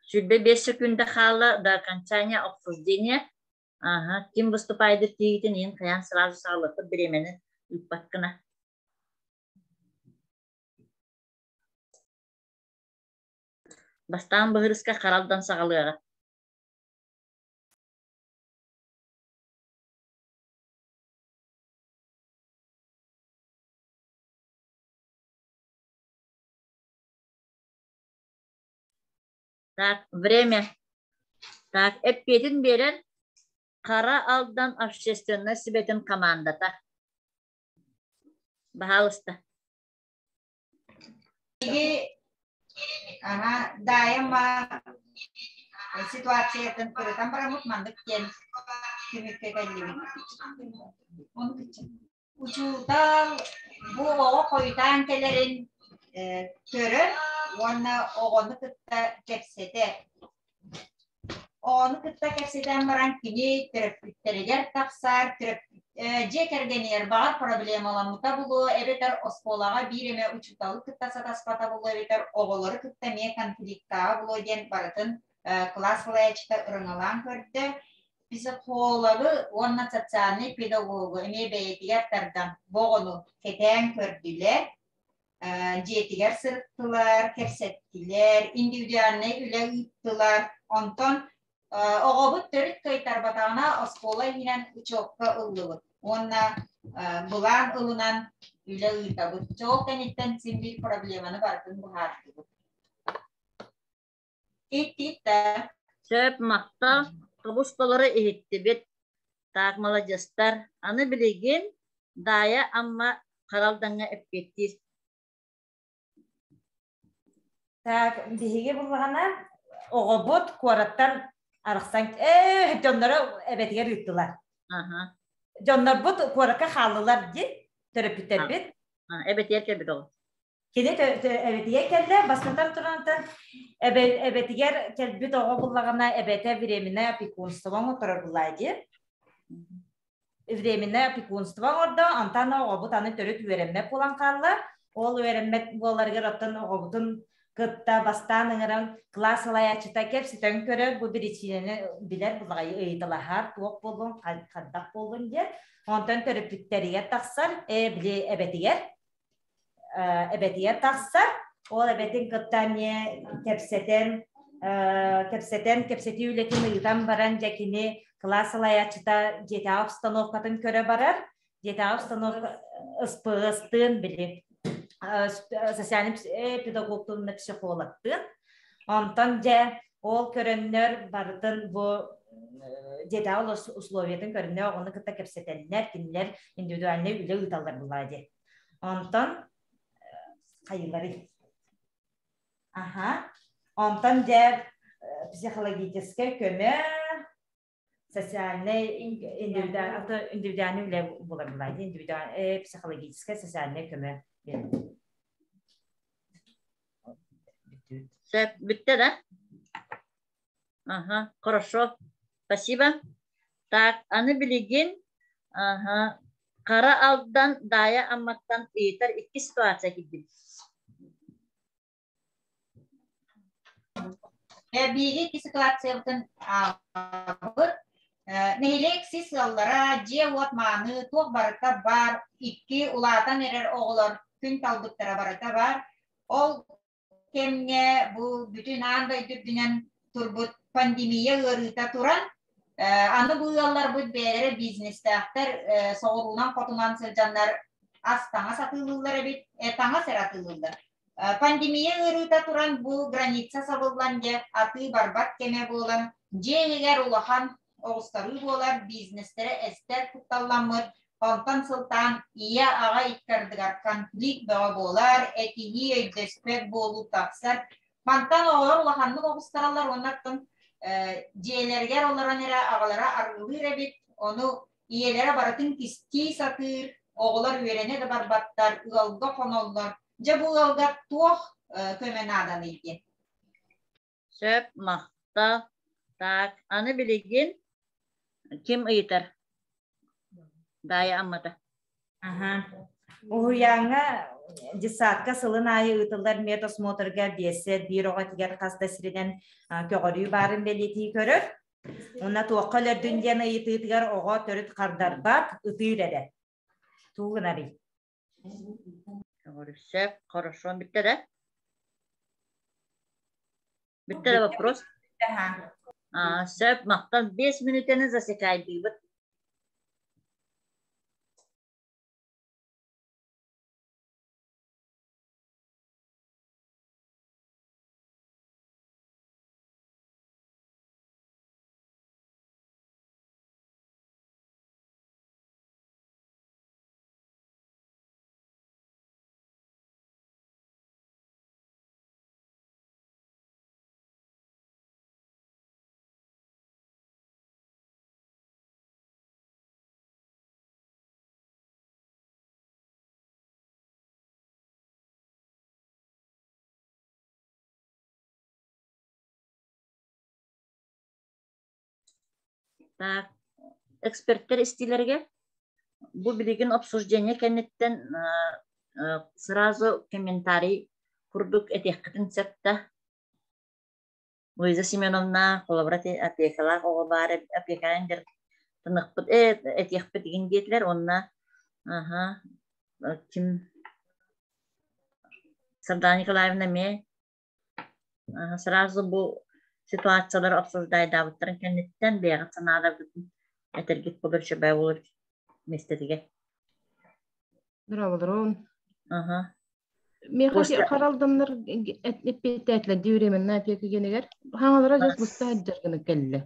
Сүрбе 5 секунда хала до окончания обсуждения. Ага, ким выступает тигитин, ин хаян сразу сағылықты беременin үппаткына. Бастан бұғырысқа қаралдан сағалыға. Так, время. Так, эппетин берен қара алдан общественный себетін командата. Пожалуйста. Ага, дайыма ситуациятын көрөтөн барамык мандык кен кимикке келиби. Учутал бу ого койтан келерин көрөп, оны огону кытта кепсете. Огону кытта кепсетен баран кини терапевттеригер таксар, жекергенер бар проблемаламыта булу, эбетер осколага биреме учуталы кытта сатаспата булу, эбетер оголору кытта ме конфликта булу ден барытын класслаячта ырыңалан көрдü. Психологы, онна социальный педагогу, эме бейтигертердан богону кетен көрдүлер, жетигер сырттылар, кепсеттилер, индивидуальный үле ыттылар, онтон оғобыт төрүт көйтар батағына оскола хинен учокка ыллыбыт. Онна булан ылынан үле ыйтабыт. Чоктен иттен симбир проблеманы бартын бұхартыбыт. Ит-итта. Сөп мақта, қабусталары ehitti бет. Так, молодестар. Аны білеген, дая амма қаралдаңа эппеттир. Так, биһиги булгана оғобот куараттан арықсан жоннары әбетігер үттілар. Жоннар бұт куаракка халылар де, терапевтер бет. Әбетігер келбет оғы. Кене әбетігер келді, басқантан тұранты әбетігер келбет оғы бұллағана әбеті временное опекунствоң отырар бұлайды. Временное опекунствоң орда, антана оғобот аны төрет үйеренмек болан қалла. Ол үйеренмек боларғыр оттан оғоботын кытта бастан ыңыран класс алаячыта кеп ситен көрө бу биричинени билер булгай ыйтылахар туок болгон каддак болгон дер онтон терапевттериге таксар били эбетигер таксар ол эбетин кыттане кепсети үлетин ыйтан баран жакини класс алаячыта жета обстановкатын көрө барар жета обстановка ыспыгыстын били социальный педагогтун психологтун онтон же ол көрөннөр бардын бу жета условиятын көрөннөр огону кытта кепсетеннер кинилер индивидуальный үлө ыйталар булады онтон кайылары онтон же психологический көмө социальный индивидуальный үлө булады индивидуальный психологический социальный көмө. Все, битте, да? Ага, хорошо. Спасибо. Так, аны билеген, қара алдан дая амматтан ейтер iki ситуация кидdim. Биги iki ситуациятын алып, нейлек сис аллара же отманы тоқ барыта бар, iki улатан ерер оғылар күн талбыттара барыта бар. Ол кемне бу бүтүн андай дүрдүнен турбут пандемия ырыта туран, аны бу яллар бут бере бизнестактар соғылунан котунан сылжандар астаңа сатылылар бит, таңа сератылылар. Пандемия ырыта туран бу граница сабылган же аты барбат кеме болан, же егер улахан оғыстары болар, бизнестере эстер тутталламыр, онтан сылтан ия аға иткардыгар конфликт баға болар, этини өйдөспек болу тақсар. Мантан оғылар улаханны оғыстаралар, оннаттың жиелергер оларан әрі ағалара арғылыр әбет, оны иелері баратын кисти сатыр, оғылар үйрене де барбаттар, ұғалға қонолар. Же бұл ұғалға туақ көмен адан екен. Сөп, мақта. Так, аны білеген ким ыйтар? Дая аммата. Уяңа десатка сылын айы ытылар медосмотрга бесе бирога тигер каста сириден көгөрүү барын белети көрөр. Уна туоккалер дүнден ыйтыгар ого төрүт кардарбат ытыйреде. Тугунари. Говоришь, хорошо, биттер. Биттер вопрос. Сөп мақтан 5 минутені засекай бейбіт. Так, эксперттер истилерге bu bilgin обсуждение kennetten сразу комментарий курдук этехкытын сетта. Луиза Семеновна коллаборати опекалар оғылары опекайындер тынықпыт этехпыт деген детлер онна ким Сардана Николаевна ме сразу bu ситуациялар обсуждайдабыттарын kennetten бияғы санада бүтін этергет болыр шабай olur местетіге. Дұрабылырын. Мен После- қаралдымнар эппеттәтлі дүйремен напекі кенегер. Хаңалара жас бұста әджергіні кәлі.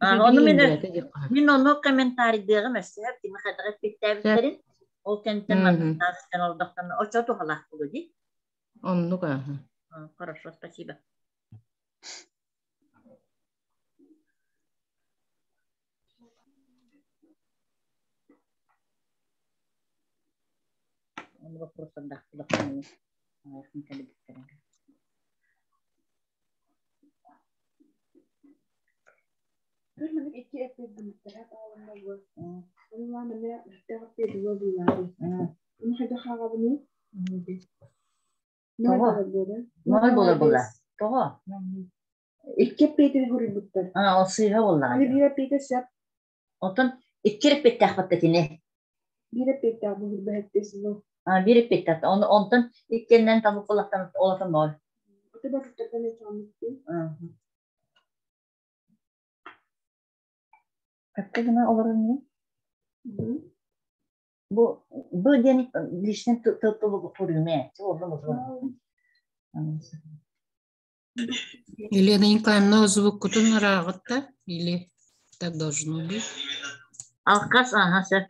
Onu min onu комментарийдегі мәсіп, демі қадағат беттәбіттерін, ол кенттен мандықтағыстан олдықтан, о чоту қалақ бұлы дей. Онлық Хорошо, спасибо. Он вопросом да, Ноль була. Того. İki peydir hurubutlar. O sıyha bolla. Bir peydir şap, Otun ikkirip bittah battatini. bir peydir bu hurubettesin o. Birip bittat. Ondan ikkenden tabu kulaktan olatan nol. O da bakıpta ne çalmıştı. Katta gına olur mu? Bu deni lişten tutulu kurume. Oldu mu? Елена Николаевна, звук-кутун рағытта, или так должно быть? Алкас, söp.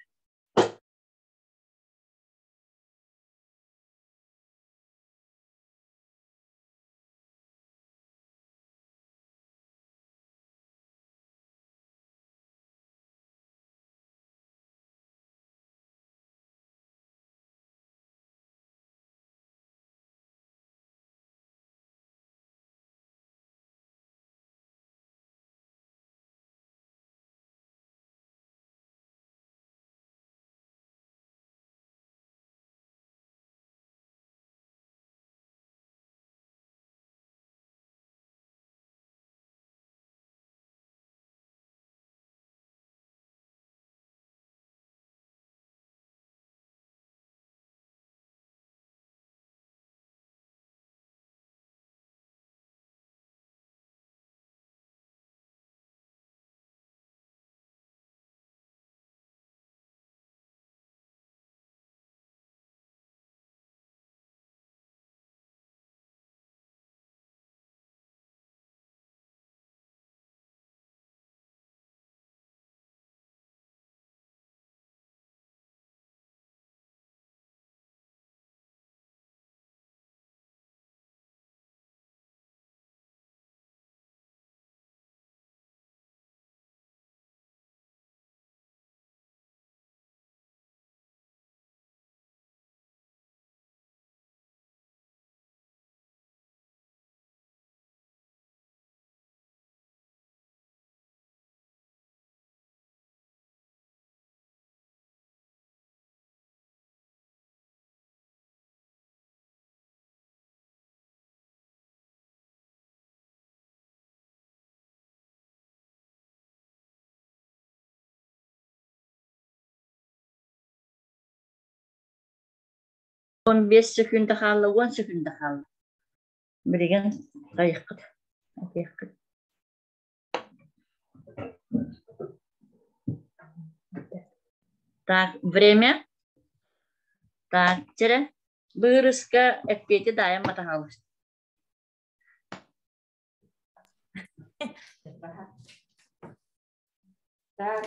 15 sekünde kaldı, 10 sekünde kaldı. Bilgen kayıkıt. Так, время. Так, теперь бырыска эппети дайым матахалыш. Так,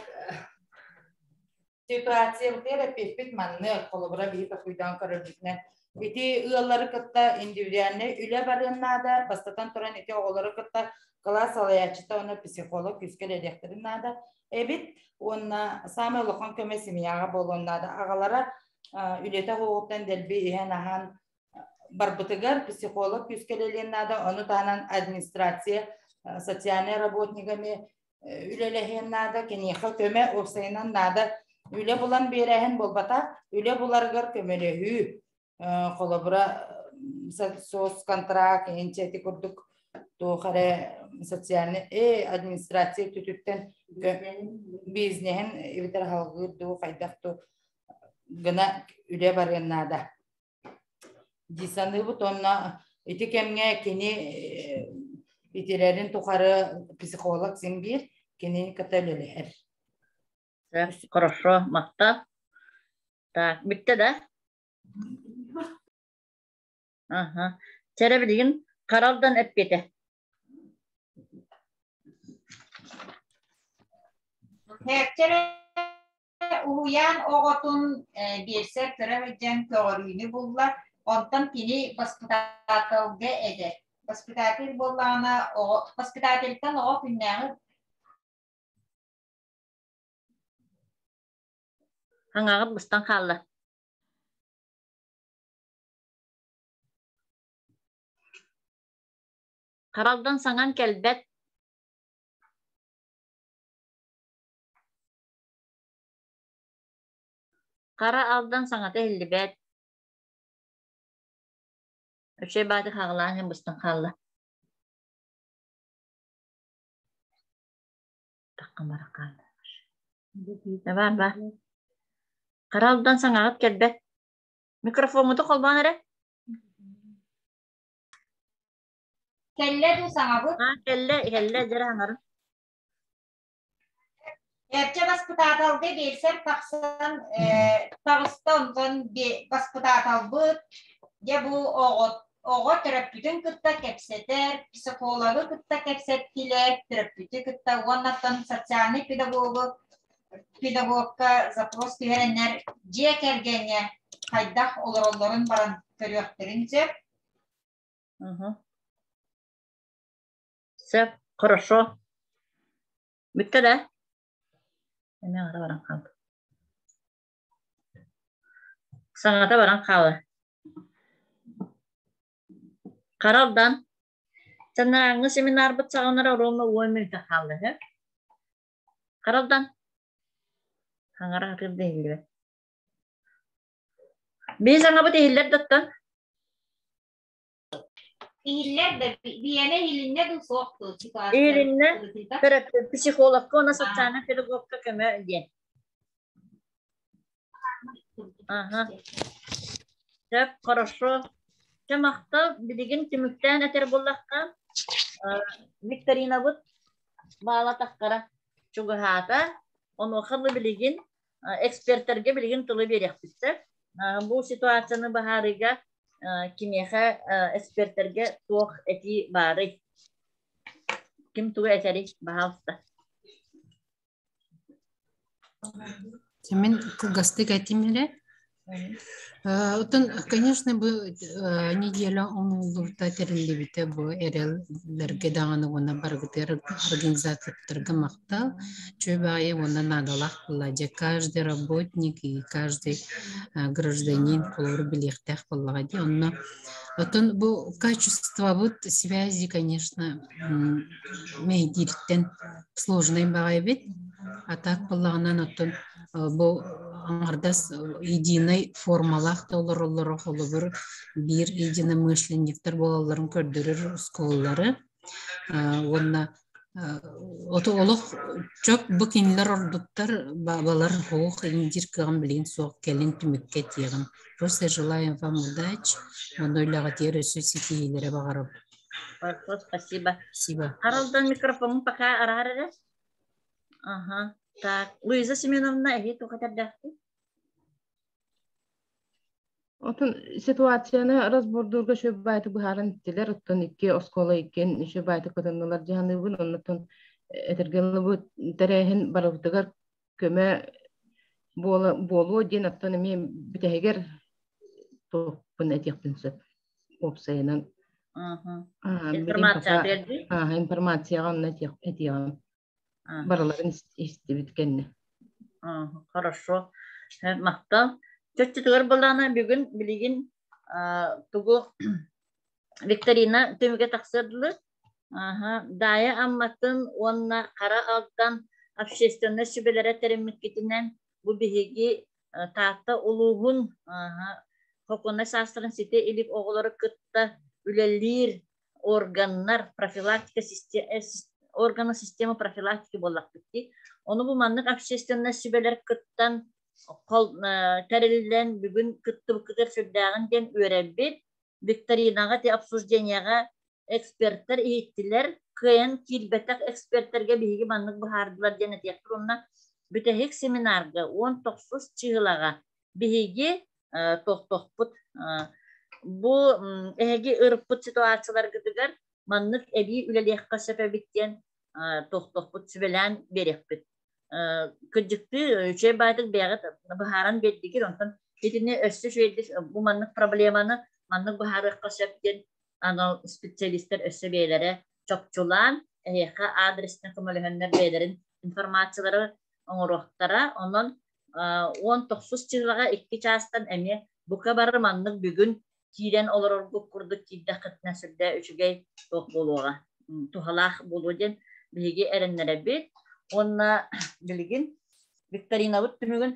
ситуация бутера пепит манны колобра бит куйдан карабитне. Бити ыаллары кытта индивидуальный үле барыннада бастатан туран эти оголары кытта класс алаячыта оны психолог күскел эдектерин нада. Эбит онна самый лохан көмө семьяга болоннада агалара үлете хоғуттан делби иһен ахан барбытыгар психолог күскелелен нада оны танан администрация социальный работниками үлелехен нада кенеха көмө опсайынан нада үле булан берехен болбата үле буларгар көмөлөһү колобура соц контракт энчети курдук тохаре социальный администрация түтүттен бизнесен ибитер халгы ду кайдакту гына үле барганнада дисаны бутонна эти кемге кени итерерин тухары психолог симбир кени каталелер. Хорошо, Макта. Так, bitti de. Aha. Çerebilgin karaldan eppeti. Herkere uyan oğutun bir sektörü jen körüğünü bullar. Ondan kini hospitalde eder. Hospital bollana o hospitalden o günleri Hangi bustan kaldı? Karaldan sanan kelbet. Kara aldan sana tehlikeli. Şey batık ağlan hem bustan kaldı. Takkamara kaldı. Ne var? Karaldan sana kelbet. Mikrofonu da kolban ere. kelle du sana bu. Ha kelle jara hangar. Erçe hospitalde bir ser taksan Tağıstan bir hospital bu. Ya bu oğut terapütün kıtta kepseter, psikologu kıtta kepsettiler, terapütü kıtta ondan sosyal pedagogka zaпрос verenler diye kergene kaydak onların baran periyotlarınca. Все, хорошо. Bitti de. Ne ara varan kaldı. Sanata varan kaldı. Karaldan sana seminar bıçağınlara Roma uymuydu kaldı. He? Karaldan. Hangara hakir değil gibi. Bir sana bu değiller dattan. İhiller de bir yene hilinne de soğuktu. İhlinne terapi, psikolog, ona sosyal pedagogka kömür diye. Aha. Çok хорошо. Çamakta bilgin tümükten eter bullakka Viktorina but bağla takkara çuguhata onu xallı bilgin ekspertlerge bilgin tılı berek bitse. Bu situasyonu bahariga kimyeha ekspertlerge tuğ eti bari. Kim tuğ eteri bahalsta. Semin kılgastık etимере. Конечно, bu неделя он улуттатерилибите bu эреллерге даганы ona баргытер организаторга мактал чөбайы ona надалах булажа каждый работник и каждый гражданин колор билихтах буллагади онно отон bu качество вот связи, конечно, мейдиртен сложный багайбит а так буллаганан отон bu аңардас единый формалах толороллары холобыр бир единомышленниктер болаларын көрдөрөр сколлары онна Ото олох чөп букинлер ордуктар бабалар хоох индир кыган билин соқ келин түмүкке тиегин. Просто желаем вам удачи. Монойлага тер өсү ситилере багарып. Спасибо. Спасибо. Харалдан микрофон пока арарыра. Ага. Так, Луиза Семеновна, эги тохатардахты. Отун ситуацияны разбордурга шөббайты бухарын иттилер, оттон икки оскола иккен шөббайты кытыннылар жаһаныбын, оннотон этергелы бу тәрәһин барыбытыгар көмө болу ден оттон эми битегер топпун этекпинсеп опсайынан. Информация берди. Информацияга онна этеган. Бараларын истебиткенне. Хорошо. Мактал. Чөтчүтүгөр болана бүгүн билигин тугу викторина төмүгө таксырдылы. Дая амматын онна кара алдан общественный сүбелере тереммиткитинен бу биһиги таатта улугун хокуна састырын сите илик оголору кытта үлелир органнар профилактика система профилактики боллактыкти. Onu bu manlık общественный sübeler kıttan тәрелден бүгін күтті бүкітер сүрдәғін ден өрембет викторинаға те обсужденияға эксперттер ейттілер күйен килбеттақ эксперттерге бейгі манлық бұхардылар ден әтектір онына бүтәхек семинарға 19 чығылаға бейгі тоқтоқпыт бұл әге ұрыппыт ситуациялар күдігер манлық әбей үлелеққа сөпәбіттен тоқтоқпыт сүбелән берекпіт. Күдікті үшей байтық бәғыт бұхаран бәддекер, онтан кетіне өсті шөйді бұл манлық проблеманы манлық бұхарыққа сөптен специалистер өсті бәйлері чопчулан әйеқа адресіне күмілігінлер бәйлерін информациялары оңырықтара, онын 19 жылға 2 частан әме бұқа бары манлық бүгін кейден олар орғы күрді кейді қытына сүрді үшігей тоқ болуға тухалақ болу ден бігі әрінлері бет. Онна билигин викторина бут түмүгүн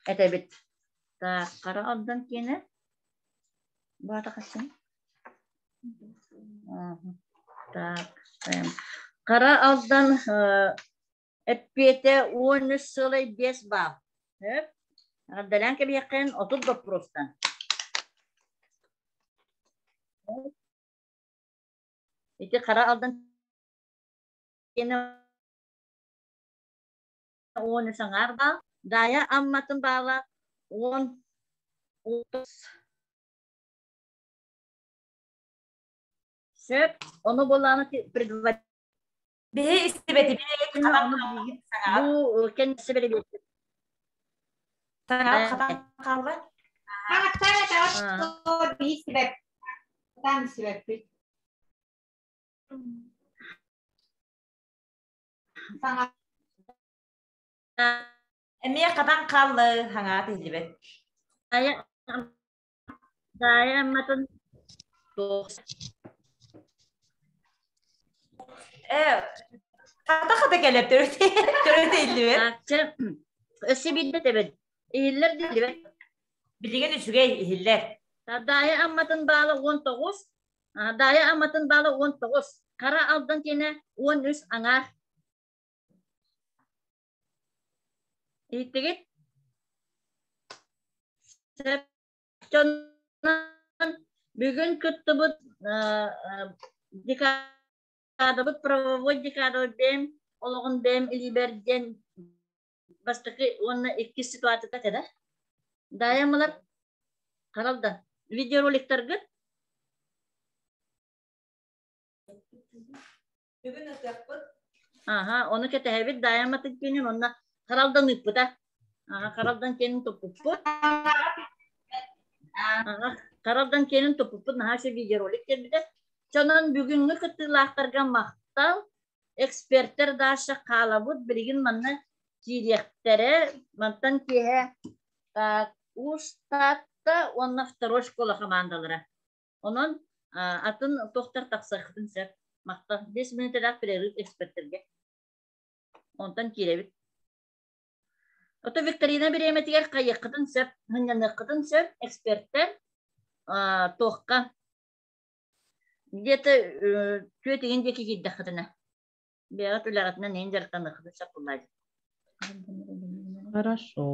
этебит. Так, кара алдан кene бата качын. Так, кара алдан эппете 13,5 бал. Хеп. Алдан ке биякен 30 вопростан. Ити кара алдан onu sangar bal, daya ammatın bağla 10 söp, onu bolanı предварительно. Bir istibeti bir Bu kendisi böyle bir. sana katan kaldı. Bir istibet. Tam istibet. Sana Emiye katan kaldı hanga tecrübe. Daya ammatın Kata gelip törete Ösebildi de İhiller değil. Bildiğin üçüge ihiller. Daya ammatın bağlı 19. Daya ammatın bağlı 19. Kara aldan kene 13 angar. İttigit. Bugün küttü bu dikada bu pravovod dikada bem oloğun bem iliberden bastaki onun iki situasiyada kadar. Dayamalar karalda videorolikler git. Bugün nasıl yapın? Aha, onu ketehebit dayamatı günün onunla karaldan ippuda. Aha, karaldan kenin topuppu. Aha, karaldan kenin topuppu. Naha şu videorolikler bir de. Çonan bugünkü kıtılahtarga maqtal ekspertler daşa kalabut bilgin manna direktere mantan kihe ustatta onna второй школа командаlara. Onun atın tohtar taksakıtın sep. Maqtal 5 minutlar перерыв ekspertlerge. Ondan kirevit. Oto Viktorina biремetiger kayıkıtın sep. Hınyanıkıtın sep ekspertler tohka Где-то түйетеген деки кидді қытына. Беғат үлағатына нейін жарықтан қыды шапылайды. Хорошо.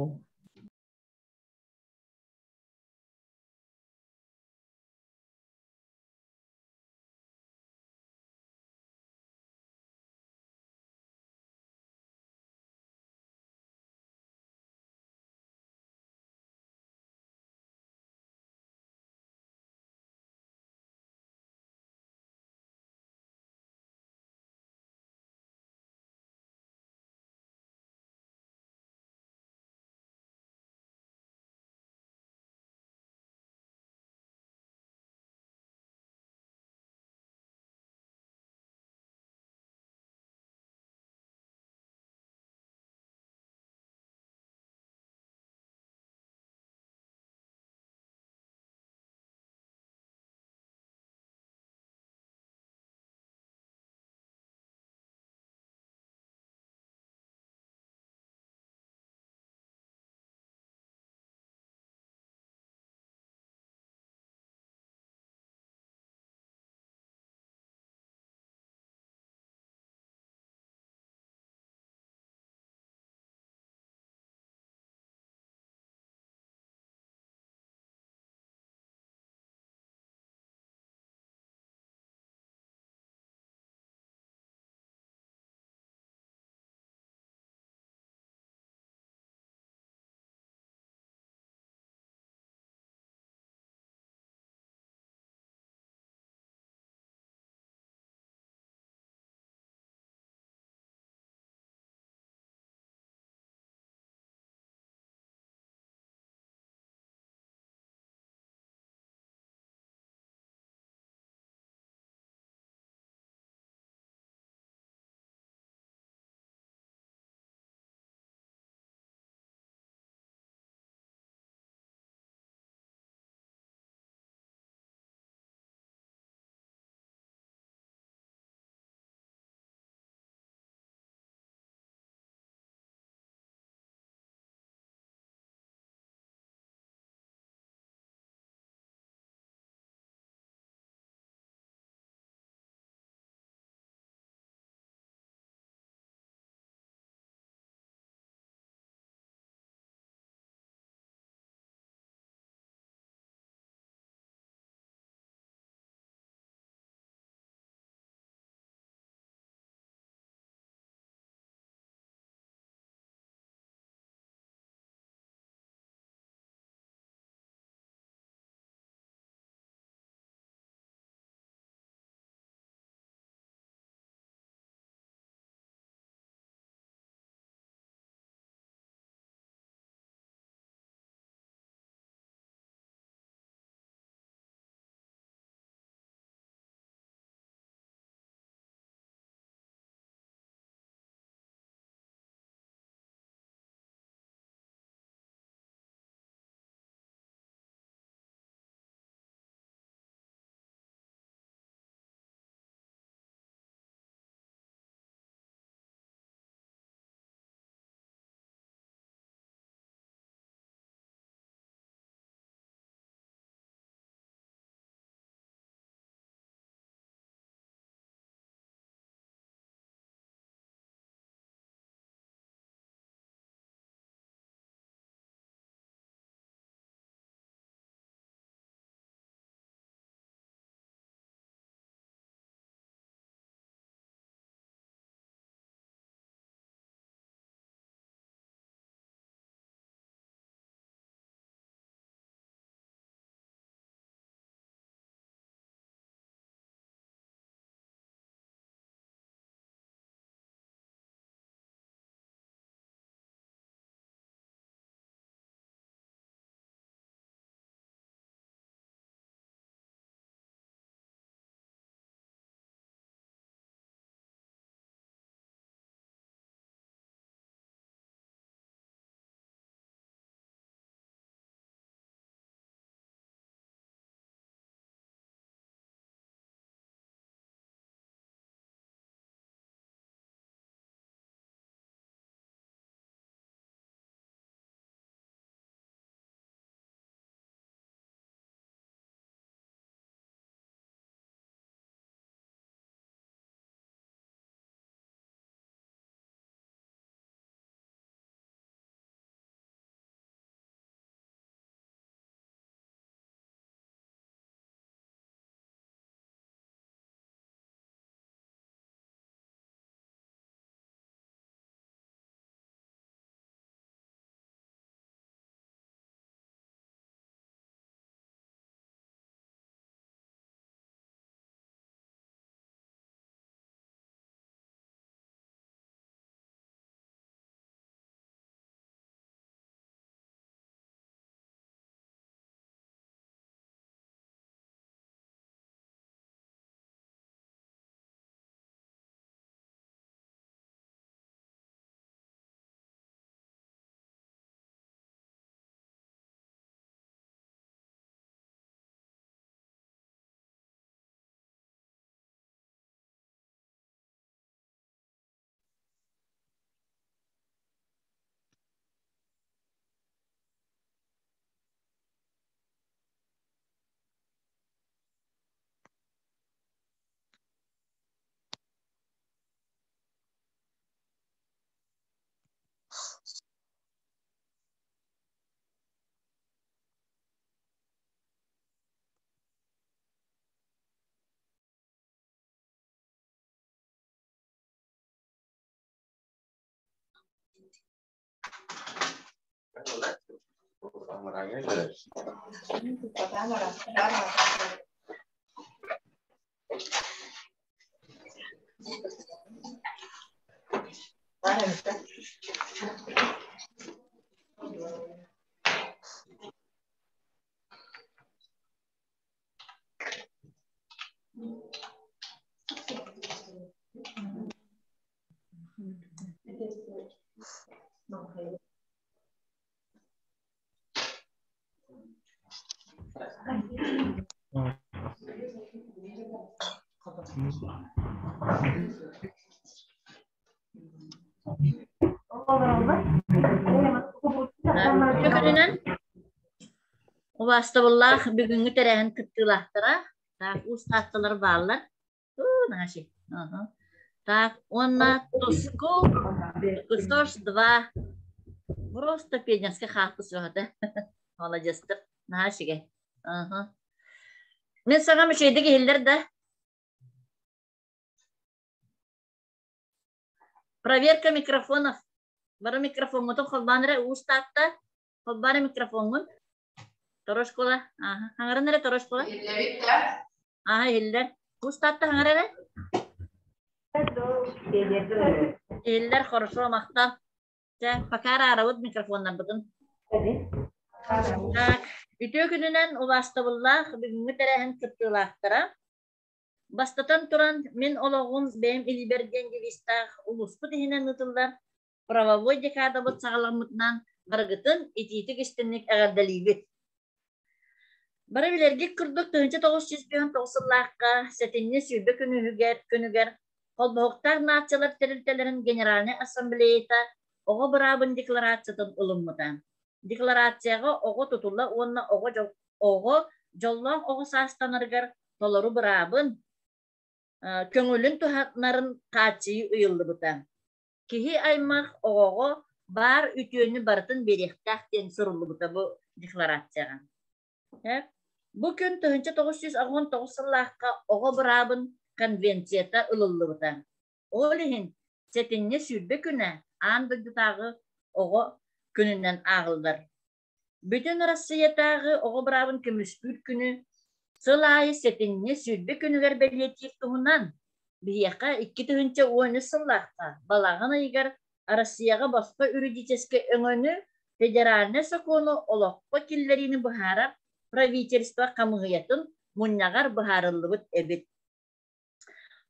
Kökününen Ubastawullah bugünkü terehin kıttılahtara. Tak ustahtalar bağlar. Naşi. Так, он на тоску, кусторс два, просто педнянский хату söhədə. Молодецтер, naşige. Men sana bir şeyde gelirler de. Проверка микрофонов. Бара микрофон мотом холбанere ustahta. Холбаны микрофонун. Торошкола. Хаңарынere торошкола. Hiller. Ustahta hаңарere. Eller хорошо мактап. Pakar arawut mikrofondan bugün. Так, ütөкүнүнөн убастабыллах бүгүнгү тереһин кыттылаахтара. Бастатан туран мен ологун бэм илиберден девистах улуспу тихинен ытылдар. Правовой декада бут сагаламытнан баргытын ититик истинник агардалибит. Бара билерге кырдык 1999 сетинне сүйбө күнүгер Холбоктар нациялар территорияларын Генеральный ассамблеяда ого бырабын декларациятын улуммутан. Декларацияга ого тутулла онна ого жоллон ого саастанаргар толору бырабын көңүлүн тухатнарын качıyı ыйылды бутан. Кихи аймак ого бар үтөнү бартын беректактен сурулду бута бу декларацияга. Бу күн 1999 жыллакка ого бырабын конвенцията ылылды бутан. Олихин сетинне сүрбе күнә андыгытагы ого күнүнөн агылдар. Бүтүн Россиятагы ого бырабын көмүспүр күнү сылайы сетинне сүрбе күнүгер белетип туһунан бияка 2010 сыллакка балагын ыйгар Россияга башка юридический өңөнү федеральный закону олокко киллерини бухара правительство камыгыятын муннагар бухарылыбыт эбит.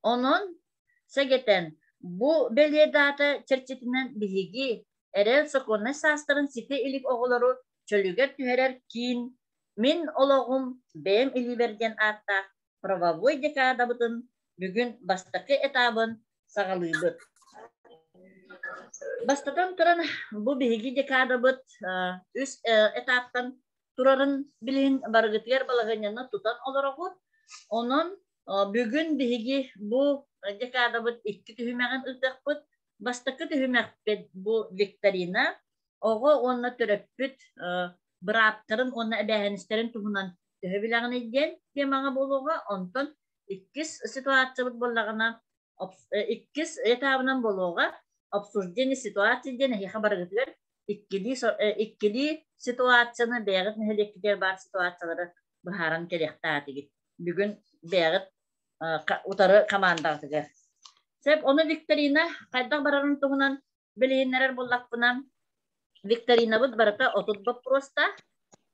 Onun segeten bu belge data çerçetinden bilgi erel sokonne sastırın site ilik oğulları çölüger tüherer kin min olağım benim ilibergen arta pravavoy dekada butun bugün bastaki etabın sağalıydı. Bastadan turan bu bilgi dekada but üst etaptan turarın bilin bargıtyer balaganyana tutan olarak onun bugün bihigi bu dekada bud iki tühümeğin ıldık bud bastakı tühümeğpet bu Viktorina oğu onna töröpüt bıraptırın onna ebehenistlerin tuhunan tühübileğin edgen temağa boluğa ondan ikkis situasya bud bollağına ikkis etabından boluğa absurdeni situasya dene haber getirir ikkili situasyanı beğet nehelekler bar situasyaları baharan kerektaati git bugün beğet utarı kamandatıgı. Sep onu Viktorina kaydak bararın tuğunan bileyinler bollak bunan Viktorina bud barata 30 prosta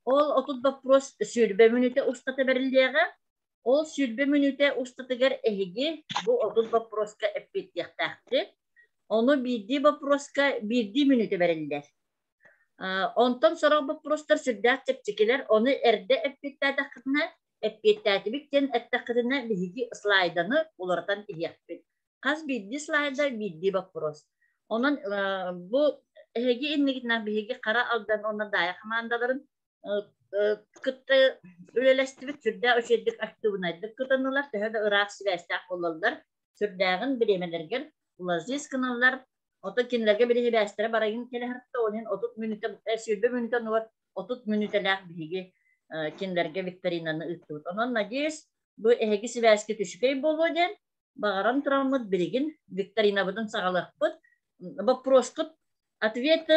ol 30 prost sürbe minüte ustatı verildiğe ol sürbe minüte ustatıger ehigi bu 30 proska epit yaktaktı. Onu bildi proska bildi minüte verildiler. Ondan sonra bu prostar sürdüğü çepçekiler onu erde epitterde kıtına epitterde bitten ettakıdına bilgi slaydanı ulardan ihyakpet. Kaz bildi slayda bildi pros. Onun bu hegi innigitna bilgi kara aldan ona dayak mandaların kıttı üleleştirip sürdüğü öşeddik aktivunaydık. Kıtanılar tehede Irak silahstak olurlar. Sürdüğün bilemelergen ulaziz kınavlar oto kinlerge biri bestere barayın kele hartta onun 30 minüte sürbe minüte nuvar 30 minüteler bilgi kinlerge Viktorina'nı ıttı. Onun najis bu ehegi sivaski tüşkey boluğun bağıran travmat birigin Viktorina budun sağlık bud. Bu proskut atvet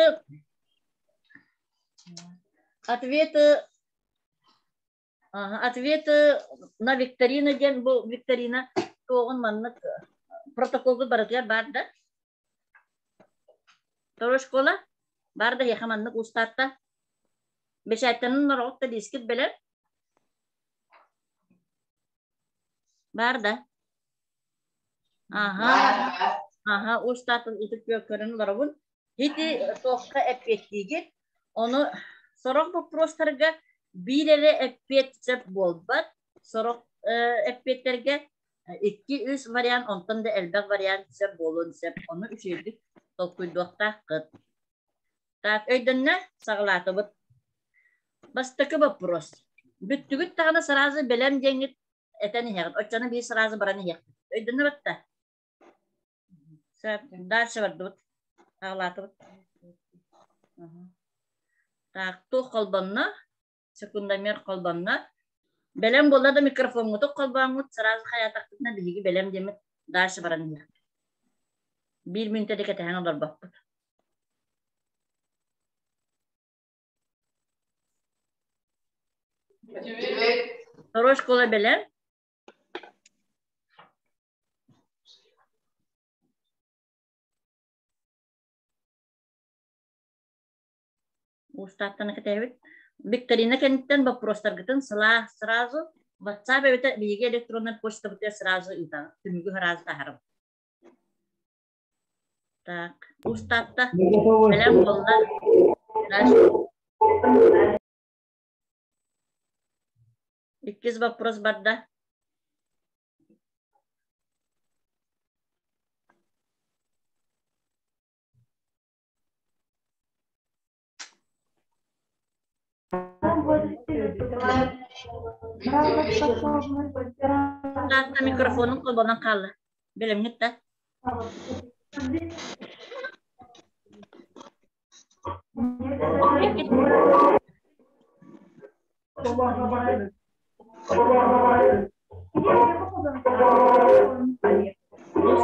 Ответы на викторина ден bu викторина тоғын маннык протоколды барытыгар бар да. Второй школа бар да яхаманнык устатта. Бешайттанын норотта дискит белер. Бар да. Aha, устатын итip gökörün varabın. Hiti toqqa epettiği onu soraq bu prostarga birere epetsep bolbat. Soraq epetlerge 2-3 variant ondan da elbaq variant sep bolun sep onu üçürdük. Tokuyduqta qıt. Так, öydünne sağlatı bıt. Bastakı вопрос. Büttügüt tağına sırası belen jengit eteni heqit. Oçanı bir sırası barani heqit. Öydünne bıtta. Дальше бардык. Аглатып. Так, то колбанна, секундомер колбанна. Белем болда да микрофонго то колбаңут сразу хаятактына биги белем демет. Дальше баран. 1 минутта дека таңа барбак. Второй школа белем. Устаттана кетебит. Викторина кенттен вопростар гытын сразу WhatsApp эбите биге электронный почта бите сразу ита. Түмүгү сразу тахарым. Так, устатта белем болда. Иккиз вопрос барда. Tahta mikrofonun kolbanan kaldı. Benim gitti.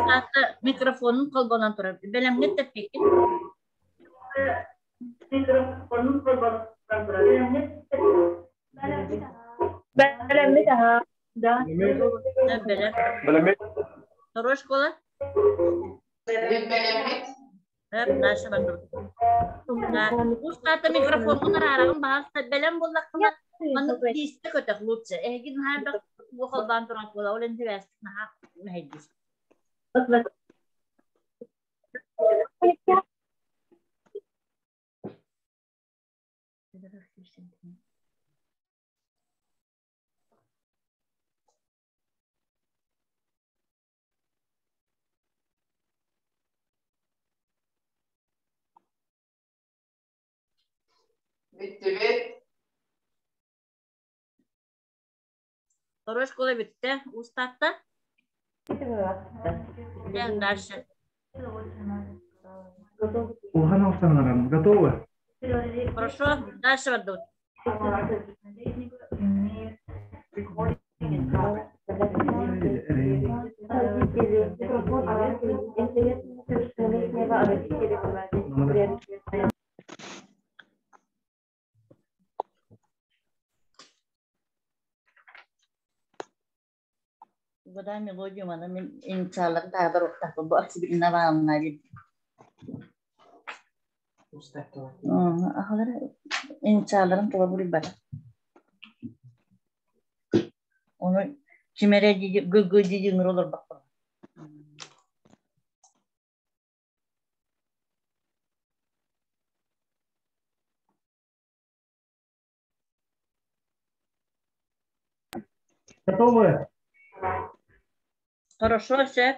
Tahta mikrofonun kolbanan turur. Benim gitti peki. Mikrofonun kolbanan turur. Benim gitti ha. Да. Второй школа? Дальше бандыр. Устата микрофонун арарагын баалта белем боллакына аны дисте көтөк лучше. Эгин хайда бохолдан турат бола олен дибес наха мехдис. Второй школа битте. Устатта? Дальше. Готовы? Хорошо. Дальше войдут. Вода мелодию mana inşallah daha da rokta bu aksibine bağlanır. Ahlara inşallahın tavaburi bana. Onu kimere gıgıcı yınır olur bak. Готовы? Хорошо, шеф.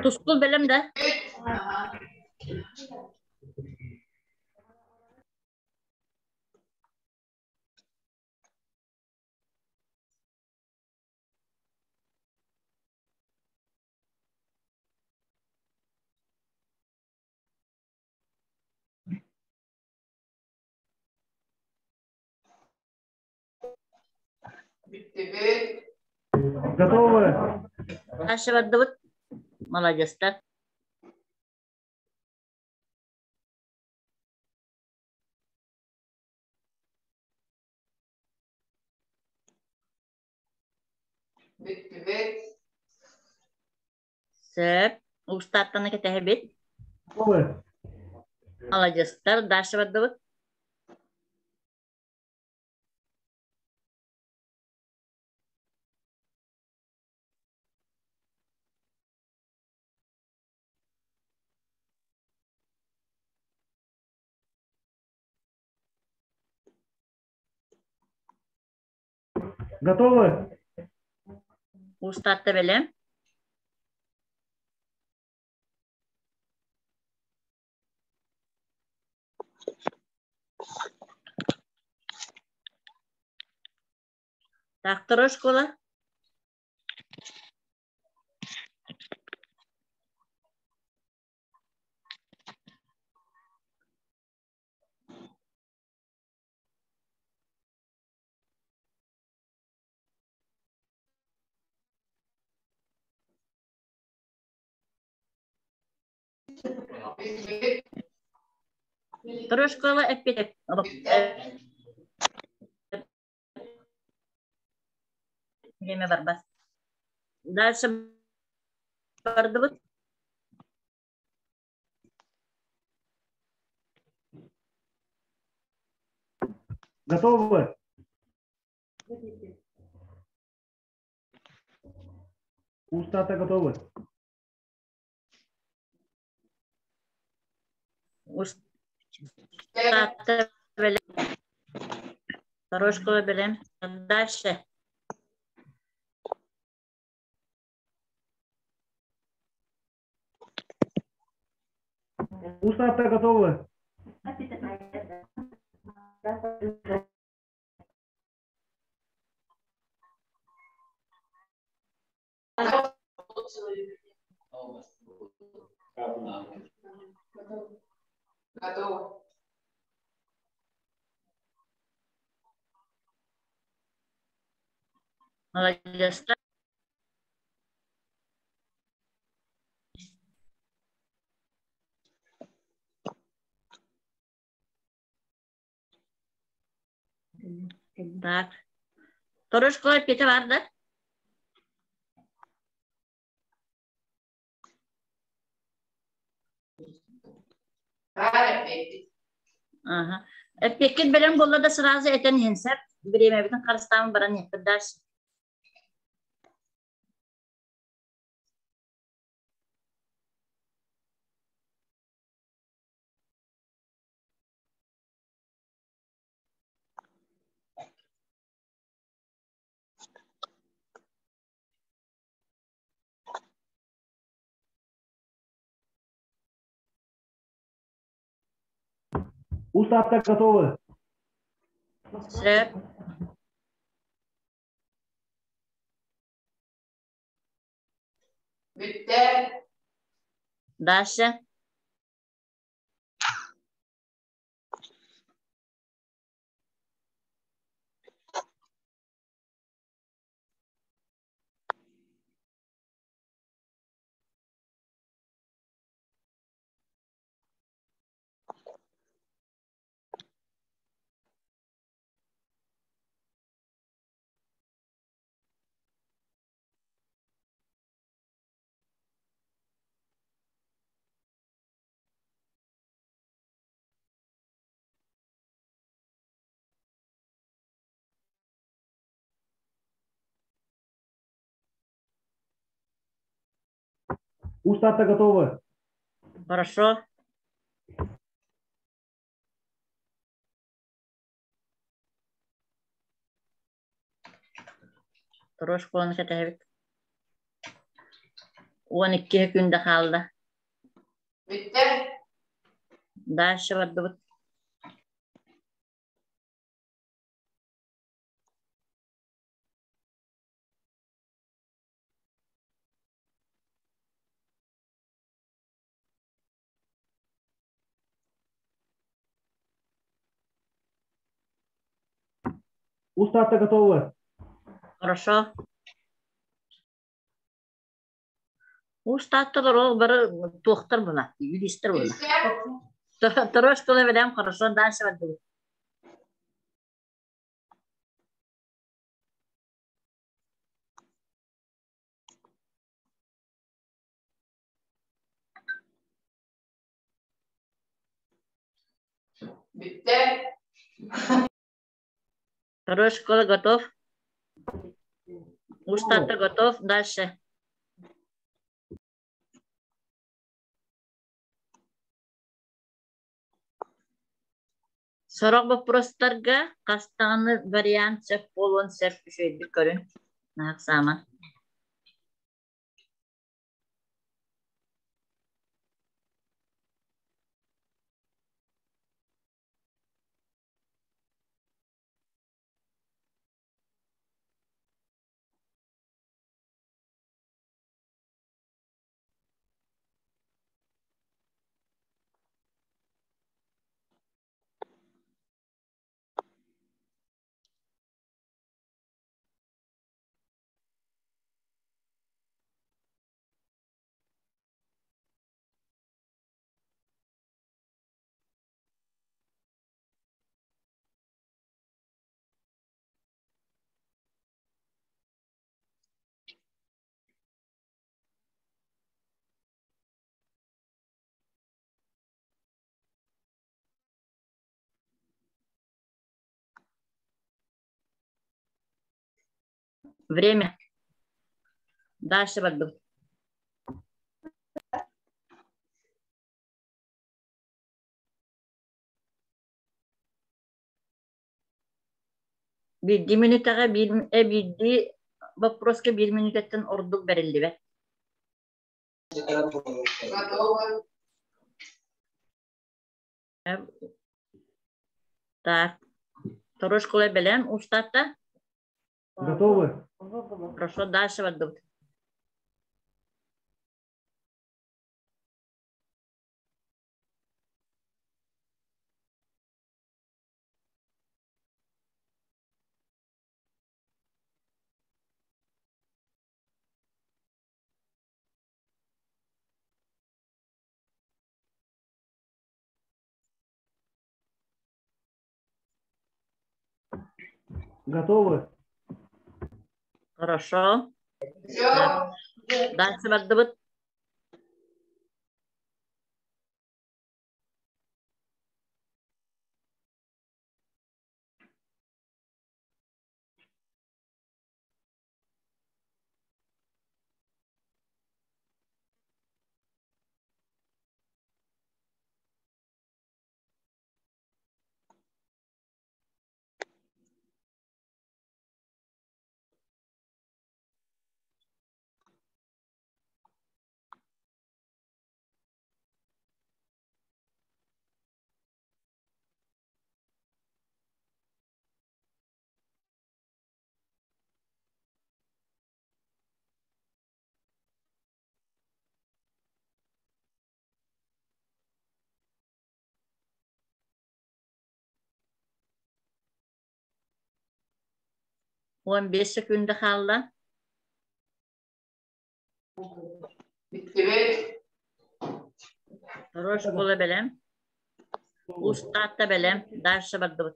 Тускул белем да. Готовы? Дальше вот молодец, так? Söp. Ustattana ketehe bit. Alacıstar. Daşı vardı bu. Готовы? Ustatta bilem. Taktoro şkola. Taktoro şkola epitek. Yeme var bas. Daşı vardı bu. Готовы? Устата готовы? Ustatta bilem. Taktoro şkola bilem. Daşı. Устата готовы? Alacıstar. Tak. Taktoro şkola epite vardı. Aha. Pekin bilen bolla da sırazı eten hensep. Birime bütün karıstamın baran yapıdaş. Устата готовы? Söp. Daşı. Устата готовы? Хорошо. Taktoro şkolanı ketehe bit. 12 günde kaldı. Daşı vardı bu. Устата готовы? Хорошо. Ustattalar o bir doktor bula. Юристтер bula. Taktoro şkola bilem. Хорошо. Daşı vardı bu. Вторая школа готов. У штата готов. Дальше. Sorak вопростарга кастаны вариант сеп болон сеп düşeydik görün. Naksama. Время. Дальше бардым. Bildi minutaga bildi вопроска 1 minutadan orduk berildi be. Так. Второй школы белем. У штата? Готовы? Хорошо, дальше бардым. Готовы? Хорошо. Так. Дальше бардым. On 5 sekunda kaldı. Второй школы белем. У штата белем. Дальше бардым.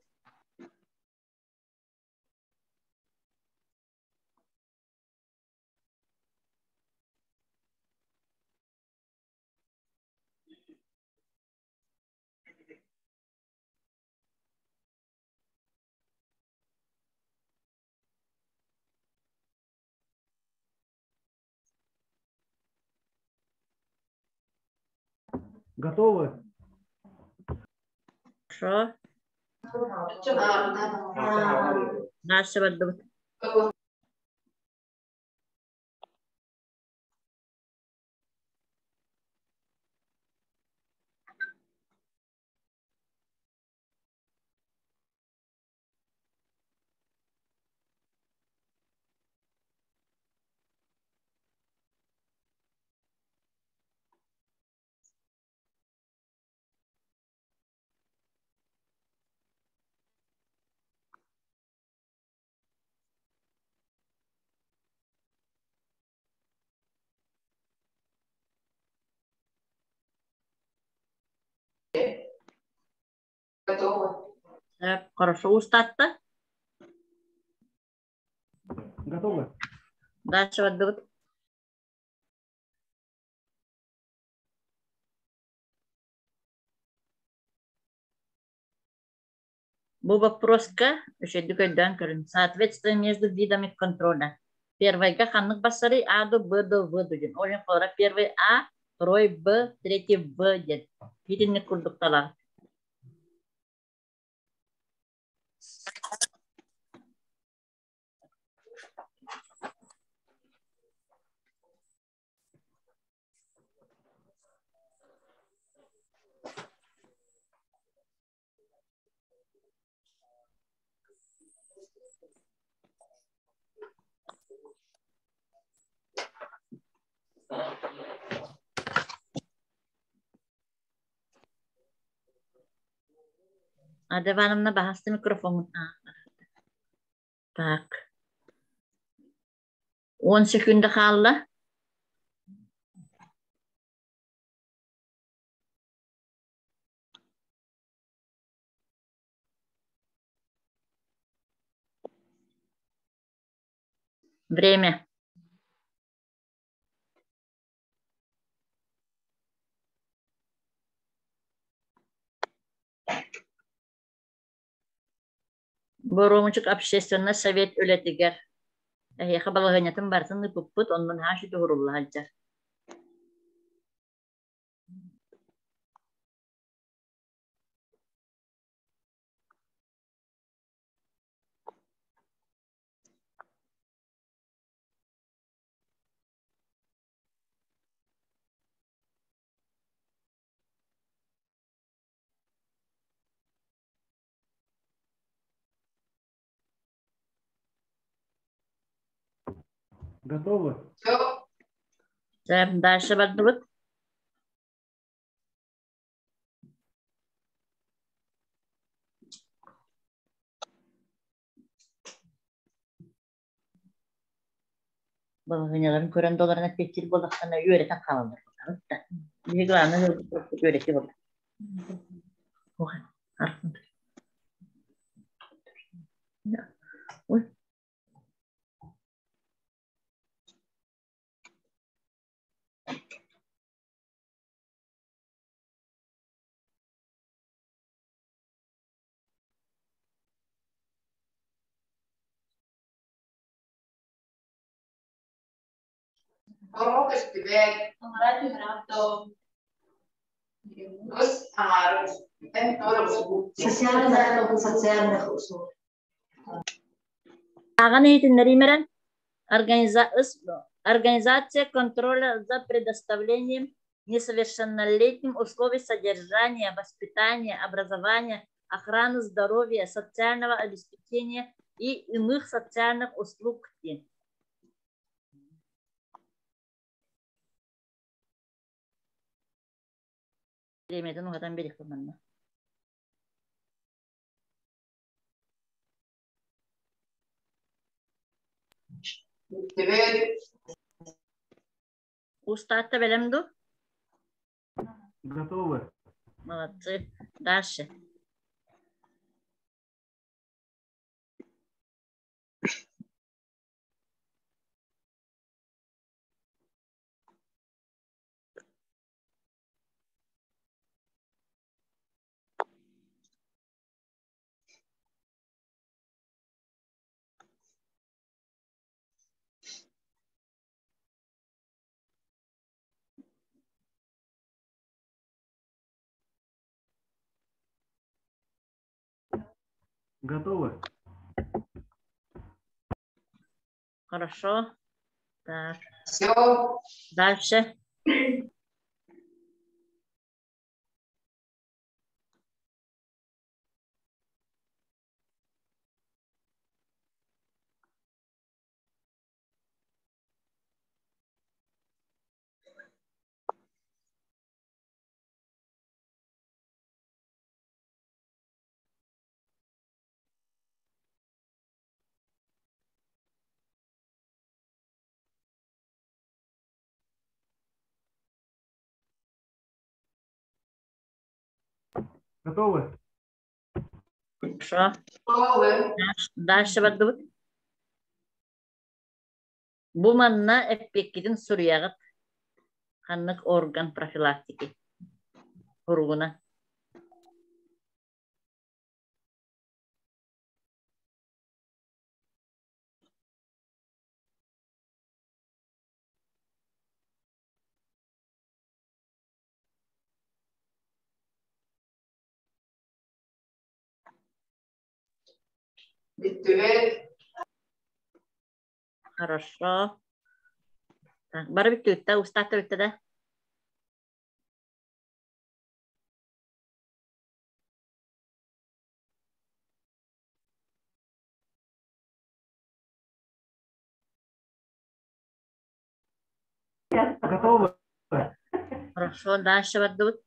Готовы? Хорошо. Дальше бардым. Так, хорошо. У штата? Готовы? Дальше бардым. Bu вопроска үшеді көйден көрін. Соответствие между видами контроля. Первайга ханнык басары А до Б до В деген. Олен қора первый А, второй Б, третий В дед. Видинник курдукталар. Ada Ивановна bahasты микрофон. Так. 10 секунда қалды. Время. Боромучук общественный совет өлетигер. Эхе балаганятын бартын пуппут оннан хаши тугурулла хаджар. Готовы? Дальше бардыбыт. Балаганяларын көрен доларына тектир болдақтана үйретен қаландар. Bir glana öğreti burada. Oy. Социальных услуг. Организация контроля за предоставлением несовершеннолетним условий содержания, воспитания, образования, охраны здоровья, социального обеспечения и иных социальных услуг. Времени одан бери кылманна. Устата белемду? Готовы? Молодцы. Дальше. Готовы? Хорошо. Так. Все. Дальше. Готовы? Хорошо. Дальше бардыбыт. Бу манна эппеккидин сурьягыт ханнык орган профилактики уругуна. Хорошо. Так, бары биттүтtä, устатта битте да. Готовы? Хорошо, дальше баддут.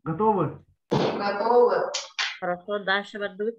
Готовы? Хорошо, дальше баддут.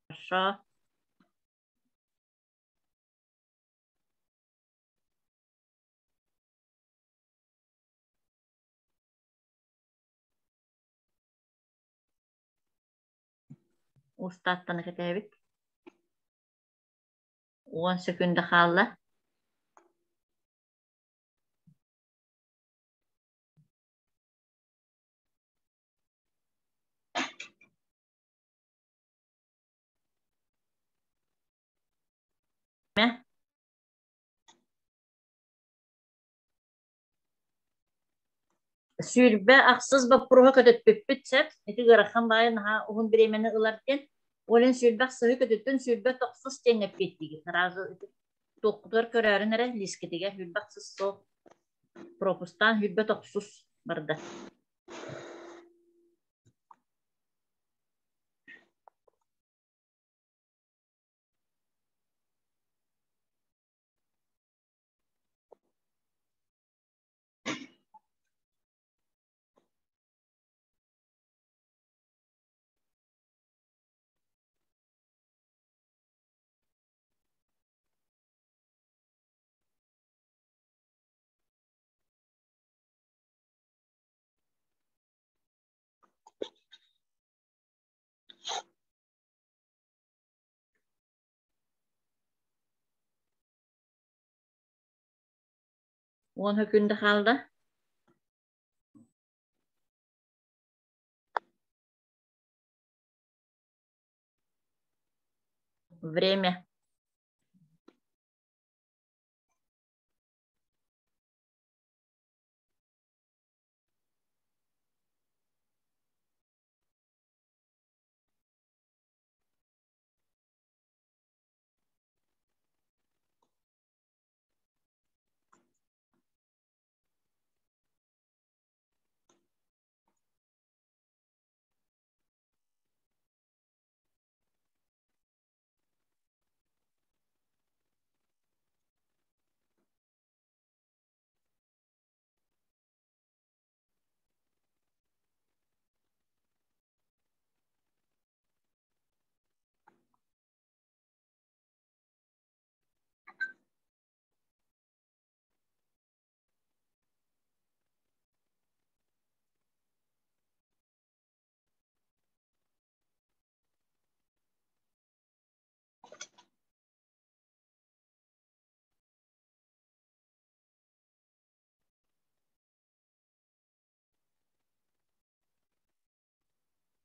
Хорошо. Устаттаны кетебит. 10 секунда қалды. Sürbe aksız bapruha kötütpüppüt set. Eti garakan bayan ha ohun biremeni ılarken. Olen sürbe sıhı kötüttün sürbe toksuz tengep gettiği. Razı doktor körarın ere lisketige sürbe aksız so. Propustan sürbe toksuz barda. On hükünde kaldı. Время.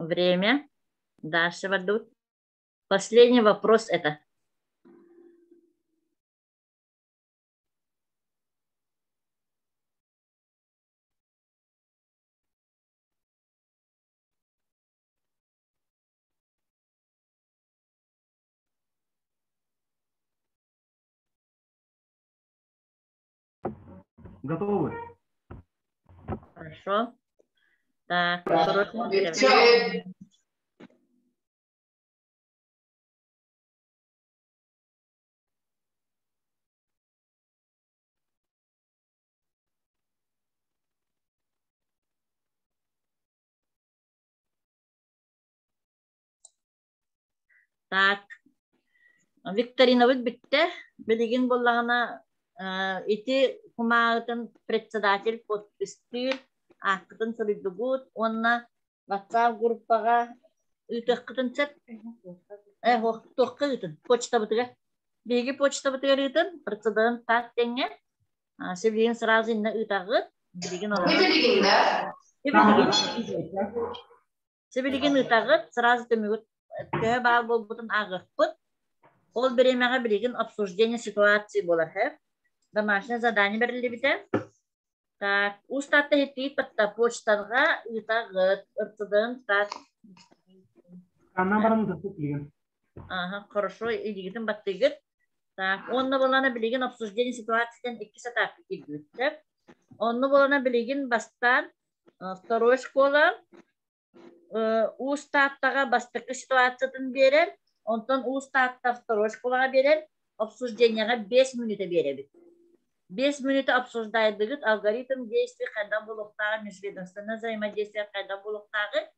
Время. Дальше идут. Последний вопрос это. Готовы? Хорошо. Так, второй смотрим. Так, викторина битте. Билигин боллагана ити кумаатын председатель подписты ақытын сылыдыгут, онна WhatsApp группага үтөккытын сет. Тоққа үтін, почта бытыга. Беги почта бытыга үтін, председатель так теңе. Себилигин сразу инна үтагыт. Себилигин үтагыт, сразу төмөгөт. Көһө баа болбутун агыппыт. Ол беремеге билигин обсуждение ситуации болар. Домашнее задание берилди бите. Так, устатта хеттиит батта почтага үтагыт, ыртыдын так. Канна барамыз билген. Ага, хорошо, идигитин баттыгыт. Так, онны болана билигин обсуждение ситуациядан 2 сатак киргүттеп. Онны болана билигин бастан второй школа устаттага бастыкы ситуациядан берер, онтон устатта второй школага берер, обсуждениега 5 минута беребит. 5 минута обсуждайдыгыт алгоритм действий кайдан болуктагы, межведомственное взаимодействие кайдан болуктагы.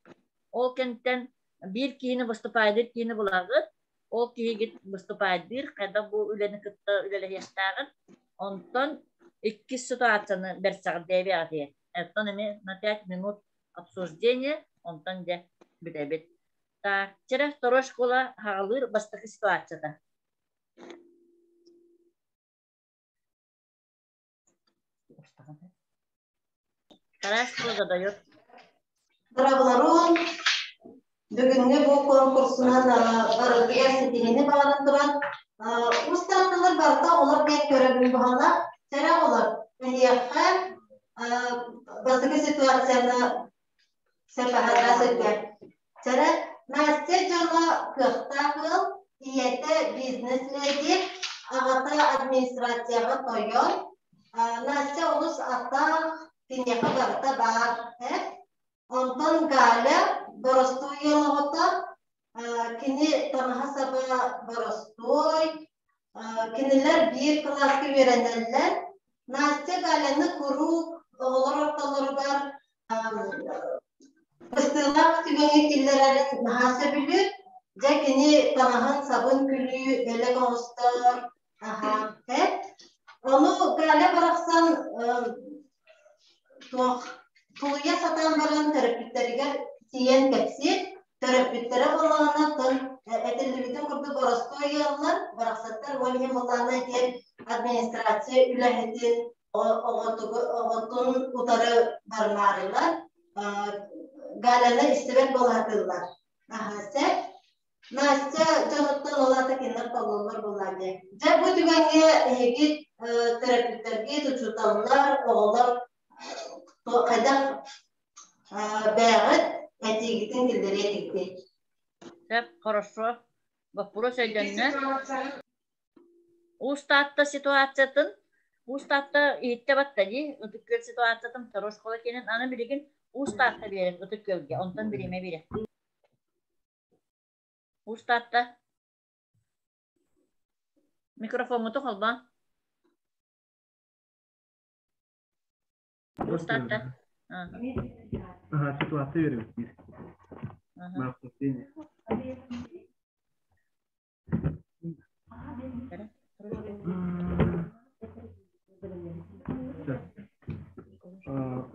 Ол кенттен бир кийини выступайдыр, кийини булагыт. Ол кийигит выступайдыр, кайдан бу үлени кытта үлеле ястагын. Онтон 2 ситуацияны берсагы дебиаты. Этон эми на 5 минут обсуждение, онтон де битебит. Так, через второй школа хагалыр бастыкы ситуацияда. Вторая школа задает. Дорогой, бүгүнкү бул конкурсунан барылгыга сетигини баганып турат. Устаттылар барда олар бек көрөбүн бахана. Сера олар элияка бастыкы ситуацияны сепахатра сөйгөн. Сера Настя жана кыктакыл иете бизнес-леди агата администрацияга койгон. Настя улус ата кинеха барда бар. Онтон Галя боростуй ялгота, кини тамахасаба боростуй, кинилер bir класска öğrenenler. Настя Галяны куру оğlar ortaları бар. Bыстылak tügeni killerin mahasa bilir. Ja kini tamahan sabun külü, elek oğustar. Onu Gaля baraksan Tuluya satan baran terapitlerine siyen kepsi, terapitlere olana ton etelibiten kurdu borostoyallar, baraksatlar volüm olana diye administrasyon ülehetin oğutun utarı barmarılar, galana istibet bolatırlar. Настя canıttan olata kinler kolollar bulandı. Ja bu tügenge hegit terapitlerge tututanlar, oğullar Kadang berat этикетин килдере этикет. Так, хорошо. Вопрос идённе. Устатта ситуациятын, устатта итте баттади, өтүккөл ситуациятын второй школа кенен аны билигин устатта берет өтүккөлгө, онтон бириме берет. Устатта. Микрофонго тохолба. Устатта. Ситуация верим. Обсуждение.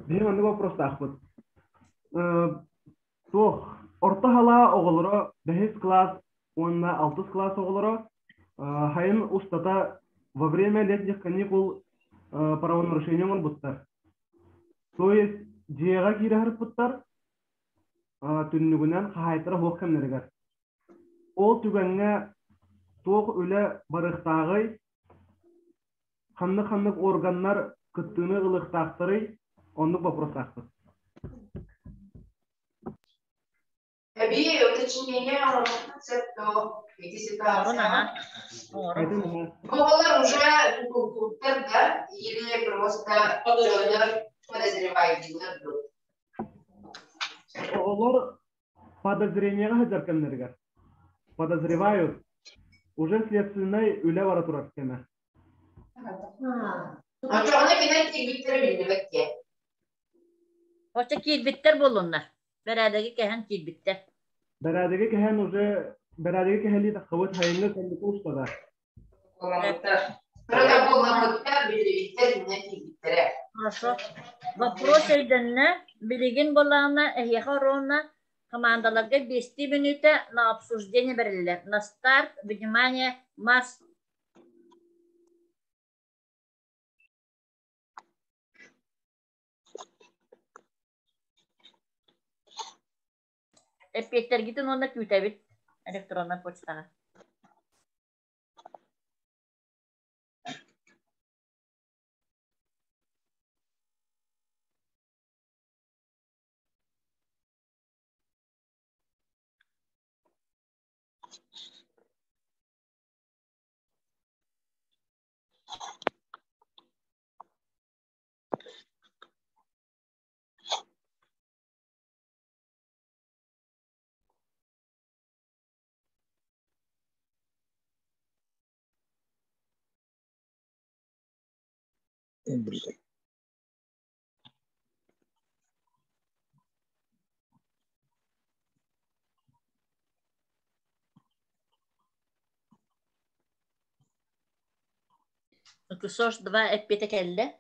Benim anda вопрос takip. Orta hala oğulları 5 класс, 6 класс oğulları hayın устата во время летних каникул правонарушением он буттар. То есть жега кирахар буттар түннүгүнөн кайтара хоккемнергер. Ол түгөнгө тоқ үле барыктагы ханны органнар кыттыны ылыктактыры ондук вопрос такты. Уточнение эти ситуации. Айтын аха. Оголор уже культур да или просто подозреваемый. Олар подозрениега хаджарканнарга. Подозревают. Уже следственной үле бара турар кеме. А что она кинет Виктор Вильнюске? Hoşça kilbitter bolunlar. Beredeki kehen kilbitter. Beradagi kehen уже beradagi kehli takhawat hayinga kalli ustada. Когда был на мутка, Виктор Виктор. Хорошо. Вопрос эйденне билигин болағына эхеха ровно командаlarga 5 минута на обсуждение берилер. На старт, внимание, марш. Петер гитин онда күтәбит электронна почтага. Кусош 2 эппете келде.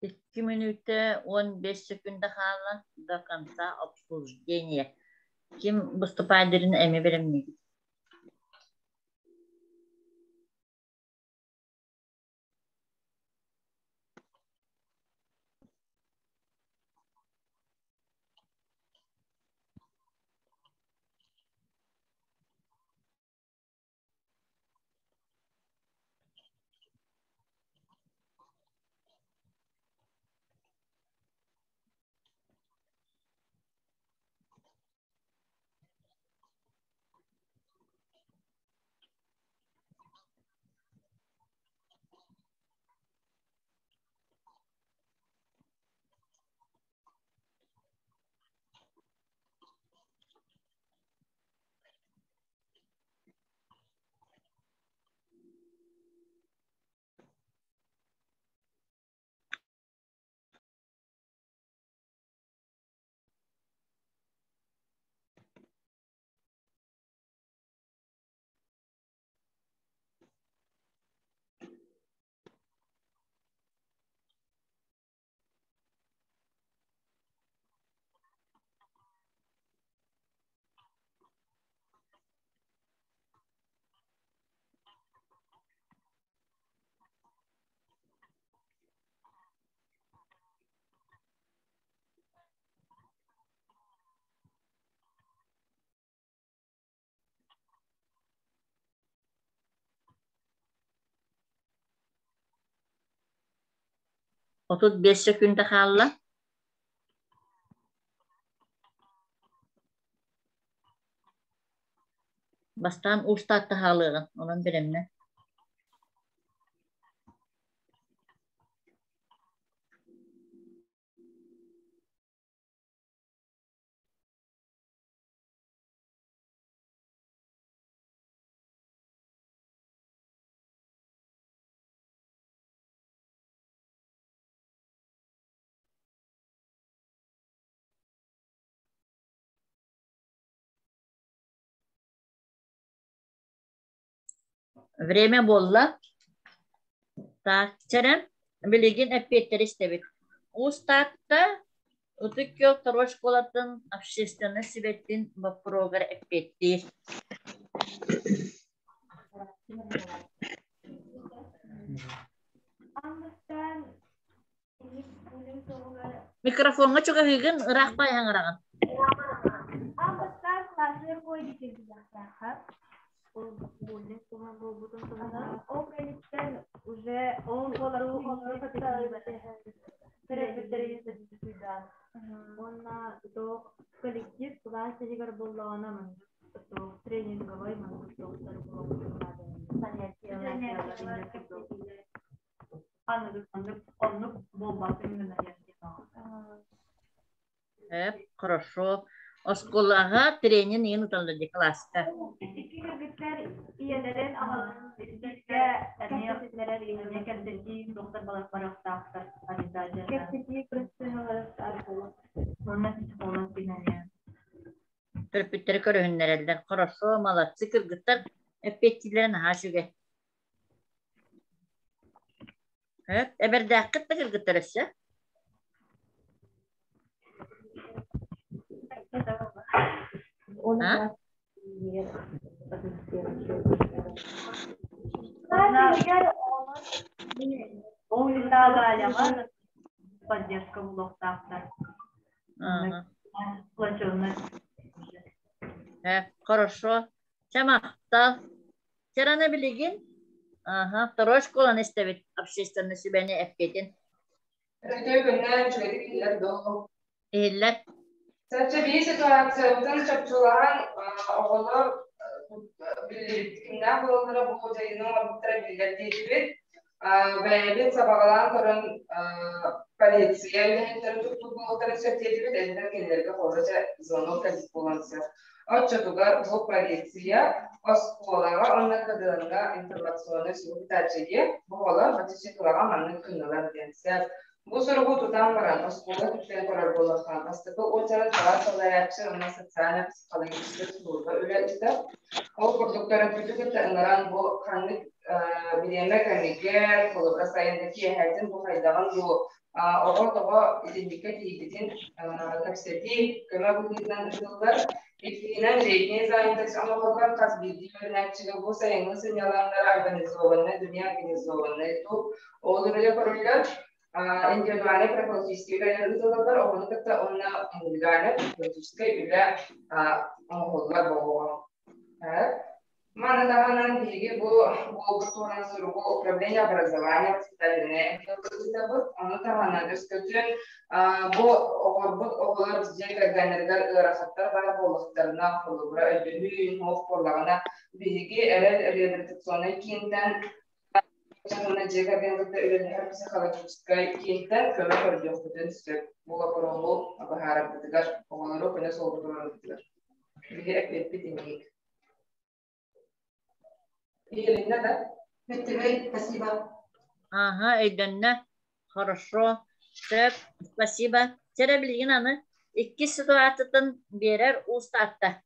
Iki minüte 15 секунда калган до конца обсуждения. Kim выступайдерин эми беремни? 35 sekünde kaldı. Bastan ustad da halığın. Onun birimine. Время болла. Так, черем. Билигин эппеттер истебит. Устатта утуккел второй школатын общественный светтин вопрогар эппеттир. Микрофонга чуга хигин ыракпай хаңыраган. Уже он коллектив класса дигар боллаана тренинговый Хорошо. Осколага тренинг не нужно для класса. Törpütleri körühünlerelden. Хорошо, молодцы, кыргыттар. Эппеттилерин хашыге. Эбердәк кытты кыргыттар өссө. Поддержка блок-автор. Хорошо. Чамахта. Черана билигин. Ага, второй школа не ставит общественное себя эппетин. Иллер. Sadece bir situasyondan çöpçülerin oğullar birliktiğinden bulunduğu bu hocayının ortada bildirdiği ve sabahlan törün polisiye yönetimleri tutup bulunduğu söylediği bir elinden gelirdi hoca zonu kazık bulunsa. O çocuklar bu polisiye oskolağa onun kadınına informasyonu sunup tercihi bu olan ateşi kılağa manlık kınılar dense. Bu soru tutan varan oskola tüpten karar bulakan astıkı o çara salayakçı ona sosyal psikolojik sorunlar üretide. O kurdukları küçük tanınan bu kanlık bileme kanıger kolobra sayındaki herden bu faydalan bu oğul identiket ilginin kapseti kıma bulunduğundan ışıllar etkilenen reyne zayındaki ama kollar kas bildiği örnekçilik bu sayının sinyalanlar organizovanı, dünya organizovanı oğlu bile koruylar individuale preconsistiyle yazılırlar, onu da ona individuale preconsistiyle oğullar boğuyor. Mana daha bilgi bu turan soru bu upravlение образования воспитания onu tamamen üstün bu oğullar bizce genelde rahatlar var bolluklarına kurulur ödülü hoşporlarına bilgi rehabilitasyonu kinden Çanına cega benlikte ürünler psikolojik kinden köle koruyor bütün bu laporu bahara bitigar oğulları kone soğuduğunu bitigar bilgi eklet bitinlik. Ага, эйдэннэ. Хорошо. Тэп, спасибо. Тере билигин аны икки ситуациятын берер устатта.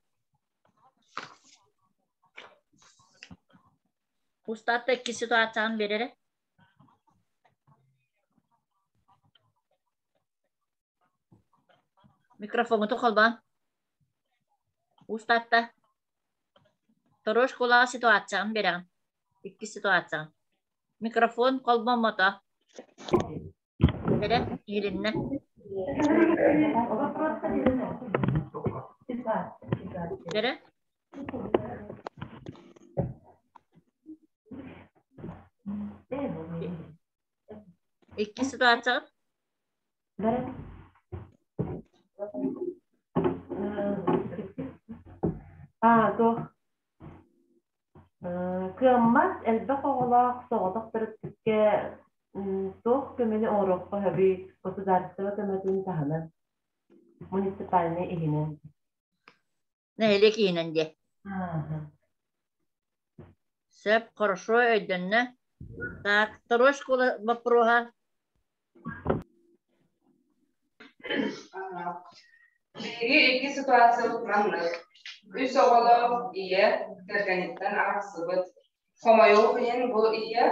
Устатта икки ситуацияны берер. Микрофону тохолбан. Устатта. Второй школа ситуацияны берер. İki situasyon. Mikrofon kolbamata. Böyle elinle. Böyle. İki situasyon. Туох кыаммат элбэх оҕолоох соҕотох тырыттыкке туох көмени оороххо хөбүй государство көмөтүн таһынан муниципальный иһинен. Neyle kiyinen de. Сеп хорошо ödünne. Так, второй школа вопроса. İki situasyon manlı. Üç oğlu iyi, terkenitten aksıbıt. Homayokinin bu iyi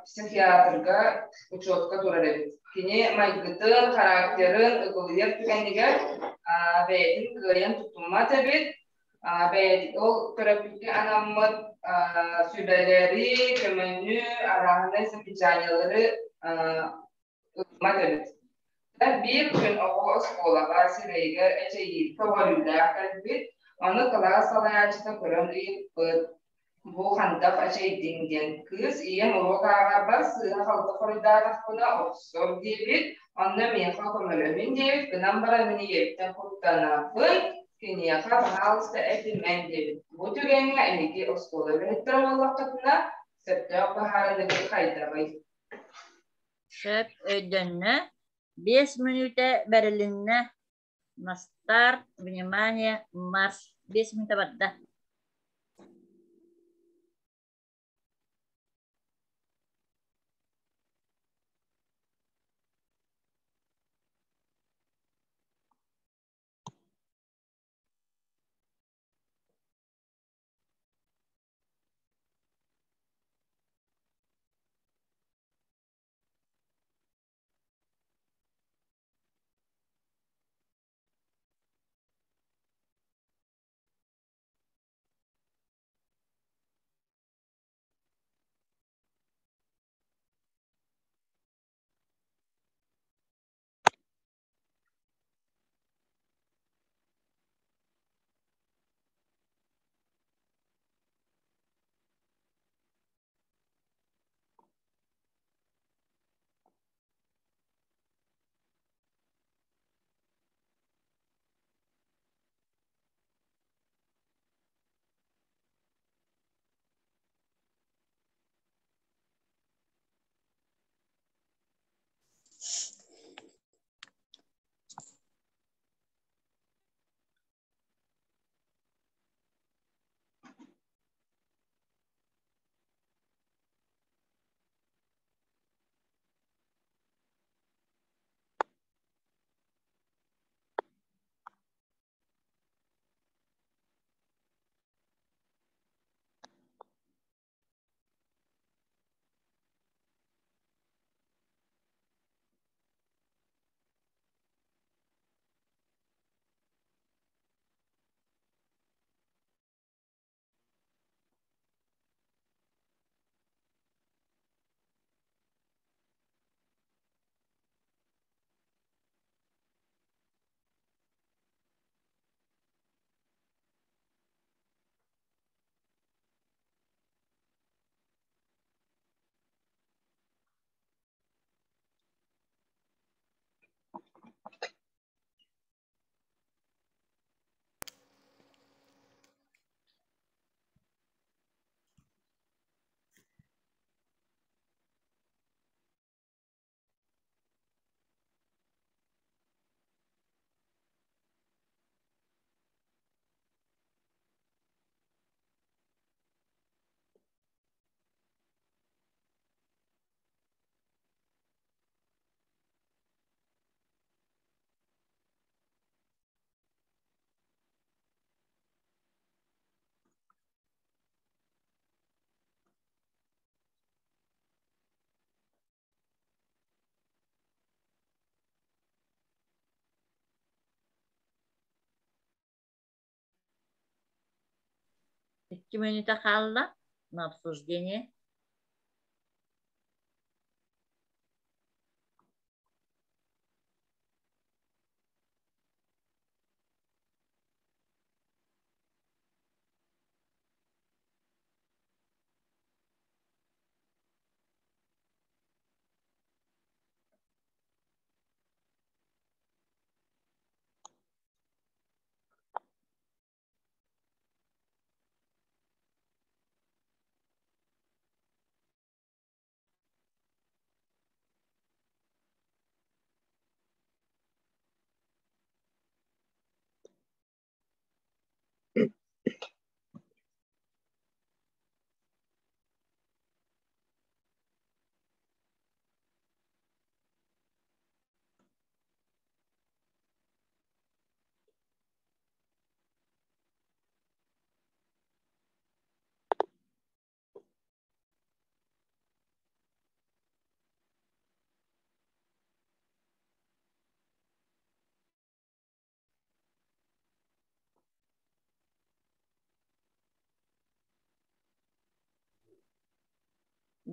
psikiyatrga uçotka durarı. Kini maygıtın, karakterin, ıgılıyır tükendiger, beyedin gıyan tutulma tabi. Beyedin o terapiki anamın sübeleri, kömönü, arahane sepicanyaları ıgılma tabi. Bir gün o skolaga sireyge eçeyi kavalüda kalbit onu klas salayacıda kuran bu handap açay dingen kız iyi mologa bas halda korida kuna oksor dibit onu miha komelemin dibit benambara mini yepten kurtana fın kini halsta etimen dibit bu tügenga eniki o skola benetram Allah katına september baharındaki kayda bay. Sep ödünne 5 минута берилинне Настар, внимание, марш. 5 минута бадда. İki минута kaldı. На обсуждение.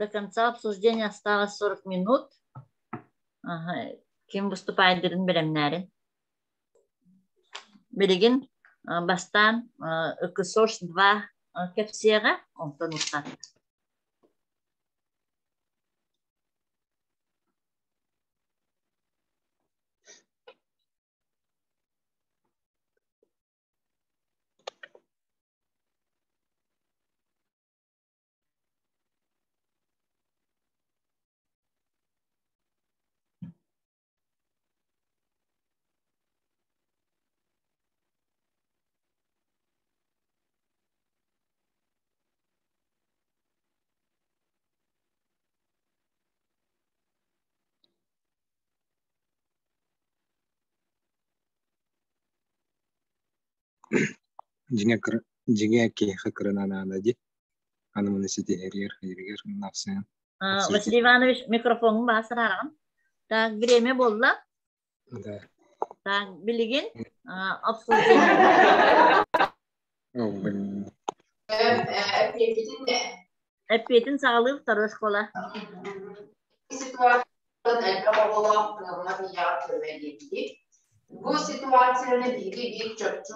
до конца обсуждения осталось 40 минут. Ага. Kim выступайдырын беремнәрен. Билигин бастан 2 кепсияға онтан ұстат. Жиге ки хакрана нади. Анамны сити эрер навсен. Василий Иванович, микрофонun басырарам. Так, время болды. Да. Так, билигин обсуждение. Эппетин сağlığı второй школа. Bu situasyonu bir çöpçü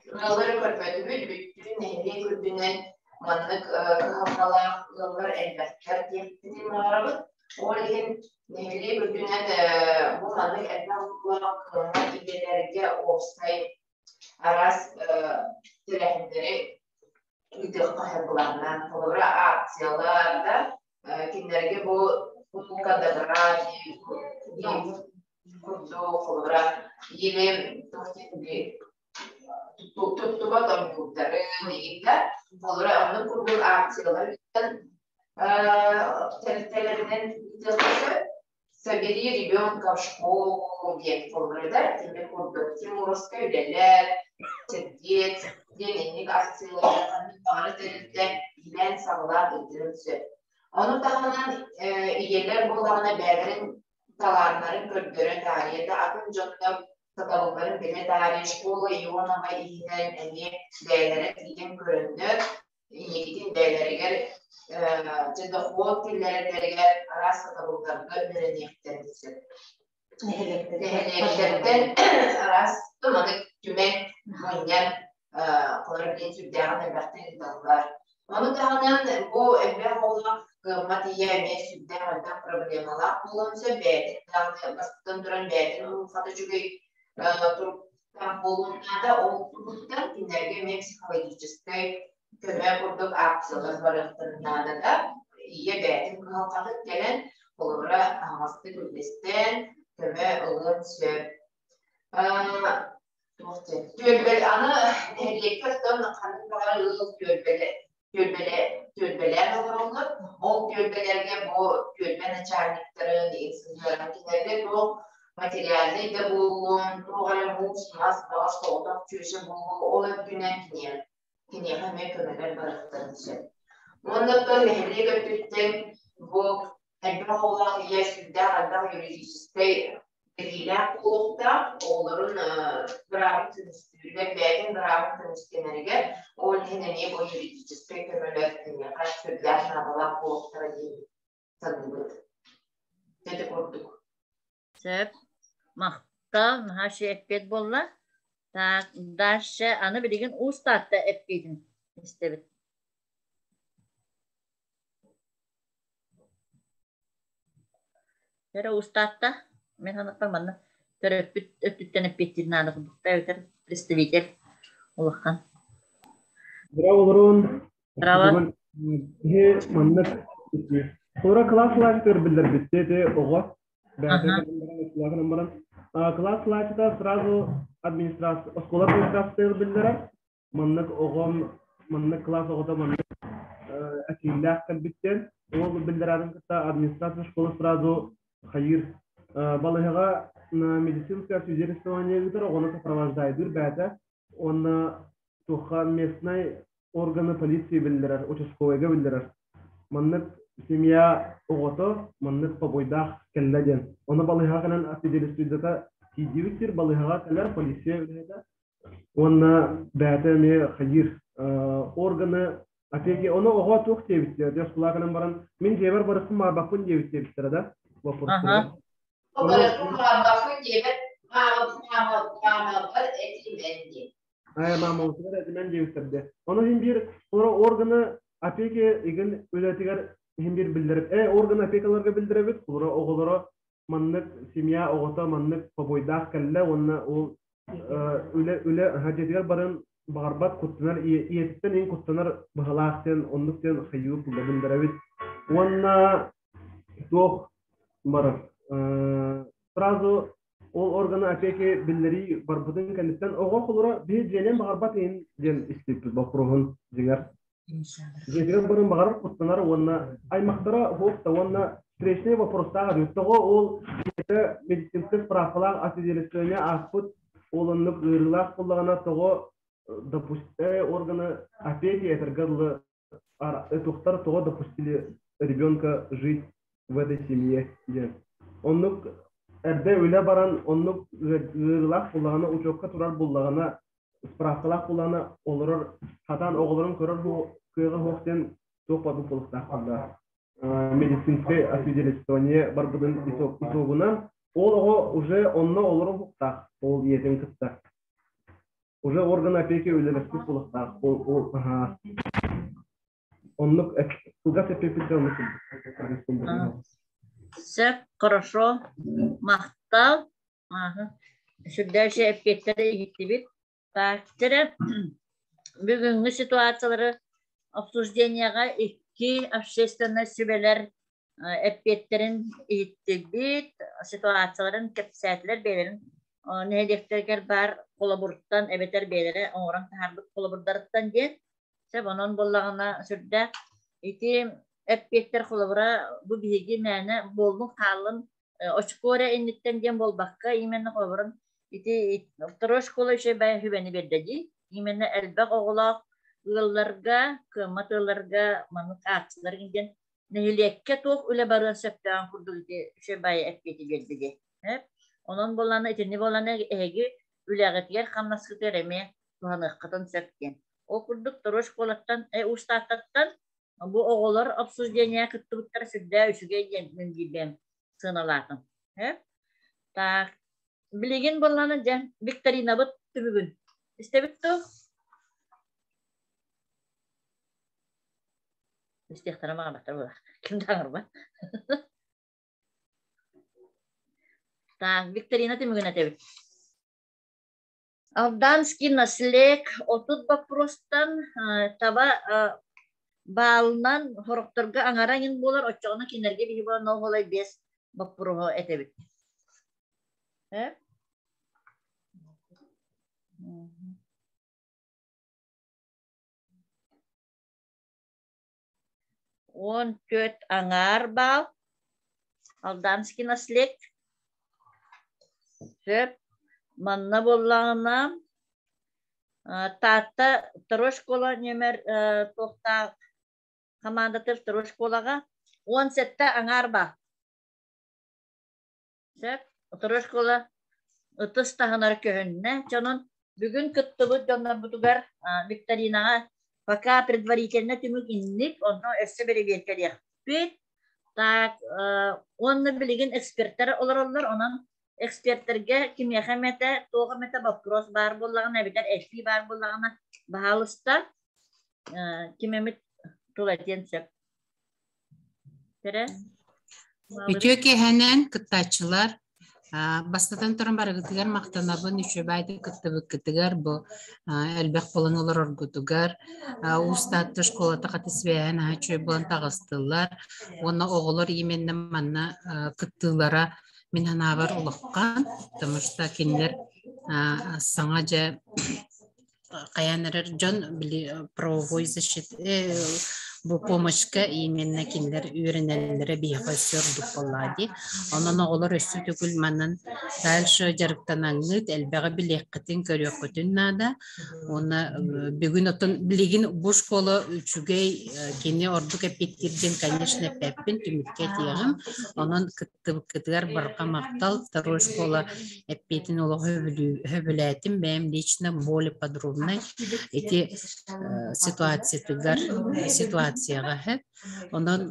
yolları körpetimi büyüktürün nehri kürdüğünden manlık kafalar yollar elbette diyebilirim arabı. O yüzden nehri kürdüğünden bu manlık elbette kırma ilgilerine olsaydı aras dilekleri iddialı yapılanlar sonra aksiyalarda kimlerge bu kadar kurdu olarak yine tuttuğa tanıdıkları neyse olarak onun kurduğu aksiyalarından teritelerinden iddiası sabiri ribon kaşko diye olarak kimi kurdu Timurska ülkeler ciddiet yenilik aksiyalarından bir terite bilen sağlar edilirse onun tamamen üyeler bu alana berberin talanların kördüğün tarihinde akın canlı katalogların bile tarihi şkolu Ivonova ihinen eni değerlere bilim göründü. İyilik'in değerleri gel ciddi hot dilleri gel aras kataloglarında medeniyetlerimizi. Medeniyetlerden aras tumadık tümen manyan olarak bir sürdüğün elbette dallar. Onun tamamen bu evvel olarak Matiye ve sürdürülen problemler bulunsa beden, basitten duran beden, onun fatura çünkü Turk'tan bulunduğunda olduktan günlerde Meksikalı gideceğiz. Köme kurduk aksiyalar barındırında da iyi beden kalkadık gelen olarak hasta gündüzden köme ılın söp. Gölbel anı herkesden kanın kadar ılık gölbeler olur. O gölbelerge bu gölbe neçerlikleri değilsinlerle bu materyalde de bulun, doğru bulunmaz, başka odak çözüm bulun, olan günen kine hemen kömeler bıraktırıcı. Ondan da nehri götürdüm bu ebra olan yeşilde halde yürüyüşte Dililer kulukta onların beraber tümüstüyle belki beraber tümüstülerine o henüz bu yürüyüşü spektrumlar kaç türler nadalar kuluklara değil sanılır. Dedi kurduk. Sep, mahta, her şey epket bolla. Ders anı bilgin ustatta epketin istedim. Pero ustatta men hanaktan manna töröpüt öptütten pettirna da kudukta öter представитель улахан. Bravo Lorun. Bravo. He mannak. Sonra классластер билдер битте те ого. Классластер сразу администрация, школа администрация билдер. Манnak огом, манnak класс огода манnak акиллах калбиттен. Ол билдерадын кытта администрация школа сразу хайыр. Балыга медицинское свидетельствование гитер, он сопровождает бәті, он тухан местной органы полиции билдерер, участковыйга билдерер. Маннык семья оғото, маннык побойдах келледен. Оны балыга канан свидетельствование кидивиттер, балыга келер полиция билдерер. Он бәті ме хайыр органы Apeki onu oğa çok tebitler. Ders kulağının baran min jeber barısın mar bakın tebitler da. Aha. O barısın mar bakın jeber mama etim endi. Mama olsun edimen tebitler de. Onun bir organı apeki igen ületiger hem bir bildirip organ apekalarga bildirebit. Sonra oğullara manlık simya oğuta manlık paboydak kelle ona o öyle hacetiger barın Barbat kuttunar iyetten en kuttunar bahalakten onlukten hayyu kullanım daravit. Wanna doch bar. Sразу ол органы опеки билleri барбудын кандидаттан ого холора bir jenen barbat en jen istip bakruhun digar. Jenen barın bagar kuttunar wanna аймактара хопта wanna стрессне вопростага дутого ол медицинский справкалар освидетельствование аспут олонлук ырлак куллагана того допустили органы опеки, это гадло, тухтар того допустили ребенка жить в этой семье. Он эрде үле баран, он гырлах буллагана, учокка турар буллагана, справкалах буллагана, олорор хатан оголорун көрөр кыйга хоктен топаду полуктакында. Медицинское освидетельствование бар будын итогунан, олого уже онно олорун хуктак, ол етен кытта. Уже органы опеки үлелерсіз болықтақ. Онлық куда сепепетелный. Все хорошо. Мақтал. Сюда же эппеттері егеттебет. Тактері бүгінгі ситуациялары обсужденияға екі общественный сүбелер эппеттерін егеттебет. Ситуацияларын кепсәтілер белерін. Нәдектергер бар колобурттан эбетер белере оңран тахарбыт колобурдарыттан ден сеп онон боллагана сүрдә ити эппеттер колобура бу биги мәне болдун калын очкоре инниттен ден болбакка именно колобурун ити второй школа ше бай хүбени бердеди именно элбек оголак ылларга кыматыларга манык атсылар ден нехилекке тох үле барын септен курдул ити ше бай эппети бердеди Onun bolana etini bolana egi üleğetger kamnaskı tereme tuhanıqıtın sökten. O kurduk turuş kolattan ustatattan bu oğullar obsujeniya kıttıbıtlar südde üçüge yentmin gibem sığınalatın. Tak biligin bolana jen Viktorina bıt tübügün. İstebittu? İstihtarama ağabaktar olar. Kim tanır mı? Так, Викторина, ты могу на тебе. Алданский наслек, отут вопростан, таба балнан хорокторга аңараңын болар, очоғына кинерге бихи болар, но холай бес вопросу этебит. Он төт аңар бал, Алданский наслек, Сөп, манна боллағына, татта второй школа номер тоқта командатыр второй школаға 17 аңар ба. Сөп, второй школа ұтыс тағынар көхінне. Чонын бүгін күтті бұд жондар бұтығар Викторинаға пока предварительно түмік иннік, онно өсі бері беркелек. Бүт, так, онны білеген эксперттер олар, онын эксперттерге кимия хэмете, тоға мете вопрос бар болағына, бітер эшпи бар болағына бағалыста кимемет тулатен сөп. Тере? Ütüke henen kıttaçılar бастатан тұрын бары күтігер мақтанабын үші байды күттібі күтігер бұл әлбәқ болын олар оргутугар ұстатты школата қатысвейін әчөй болын тағыстылар оны оғылар еменні манна күттілара мен ханабар ұлыққан потому что кенлер саңа жа қаянырыр жон правовой защита bu помощка именно киндер үйренеллere бихосер дупаллади. Онон оголор өссү түгүл манан дальше жарыктанаңыт элбеге билеккетин көрөккөтүн нада. Оны бүгүн отон билигин бу школа үчүгей кини ордук эпиттирден, конечно, пеппин түмүкке тиягым. Онон кыттыгар барка мактал второй школа эппитин оло хөбүлэтим бэм лично более подробно эти ситуацияга хэп. Онон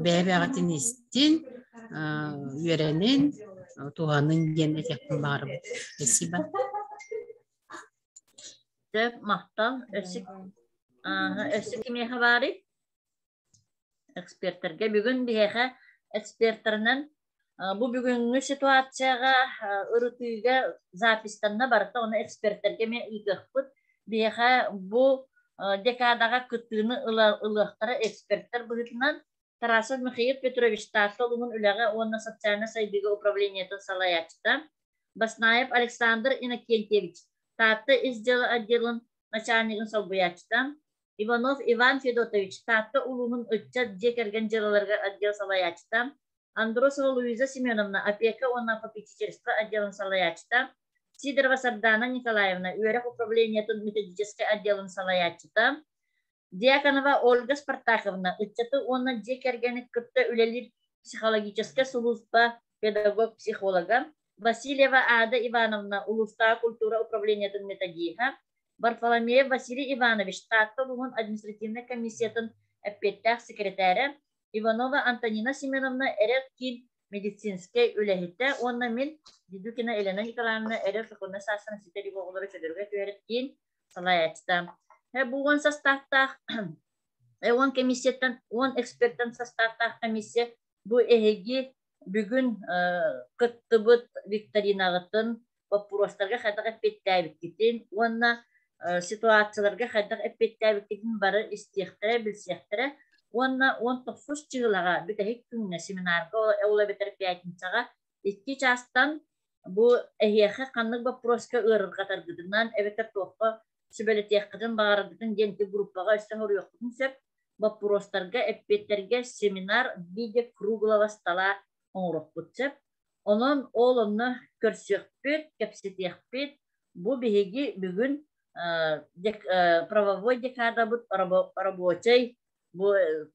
бэбэгатын истин үйренен туганын ден этекпин барым. Спасибо. Деп мактал өсүк кимге хабары? Эксперттерге бүгүн биһэхэ эксперттеринен бу бүгүнгү ситуацияга ырытыйга запистанна барта оны эксперттерге мен ыйгыкпыт биэхэ бу декадага кыттыыны ылыактара эксперттер быһытынан Тарасов Михаил Петрович Тартолумун үлэҕэ уонна социально сайдыга управлениятын салаячта Баснаев Александр Иннокентьевич Татты издела отделын начальнигын салбыячта Иванов Иван Федотович Татты улумун ытчат декерген жылаларга отдел салаячта Андросова Луиза Семеновна опека онна попечительство отделын салаячта Сидорова Сардана Николаевна үйрек управлениятын методический отделын салаячта Дьяконова Ольга Спартаковна ытчаты онна декергени кытта үлелир психологическая служба педагог психолога Васильева Ада Ивановна улуста культура управлениятын методиха Варфоломеев Василий Иванович Татты улумун административный комиссиятын эппеттах секретаря Иванова Антонина Семеновна Эреккин медицинский үлэхитте онна мен Дидукина Елена Николаевна Эрек Шоконна Сасана Ситери Боголары Чөдөргө Түереккин салаячта. Бу он составтах он комиссияттан он эксперттан составтах комиссия бу эһиги бүгүн кыттыбыт викторинагытын вопростарга хадага петтәбиттин онна ситуацияларга хадага петтәбиттин бары истехтере билсехтере онна 19 чыгылага бүтәһик күнне семинарга ола бетер пятницага 2 частан бу эһиэхэ каннык вопроска ырырга таргыдынан эбетер тоққа сүбелетехкытын багардытын денти группага өстөн өрүөккүн сөп вопростарга эппеттерге семинар в виде круглого стола оңрокпут сөп онон олонны көрсөкпүт кепсетехпит бу биһиги бүгүн правовой декадабыт рабочий бу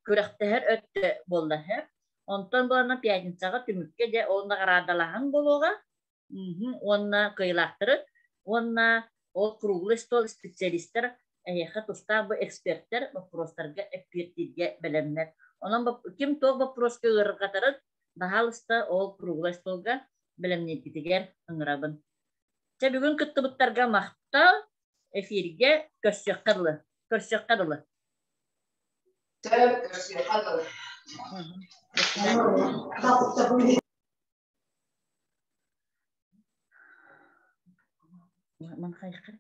күрәхтәһәр өттө боллаһы онтон буларна пятницага түмүккө де онна гарадалаһан болуга онна кыйлактырыт онна ол круглый стол специалисттер эһэ туста бу эксперттер вопростарга экспертирге белемнер онон ким тог вопроска ыргатырыт баһалыста ол круглый столга белемнетигер ыңырабын те бүгүн кыттыбыттарга мактал эфирге көрсөккырлы من خير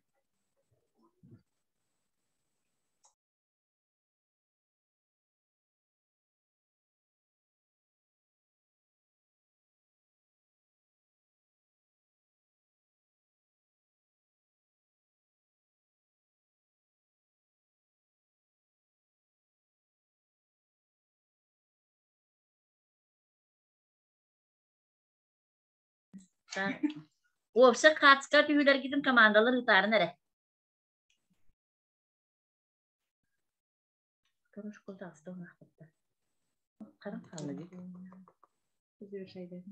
Ofsa katska tüyler gidin komandalar hıtarın ere. Karış kolda hasta olmakta. Karın kaldı. Versaydı.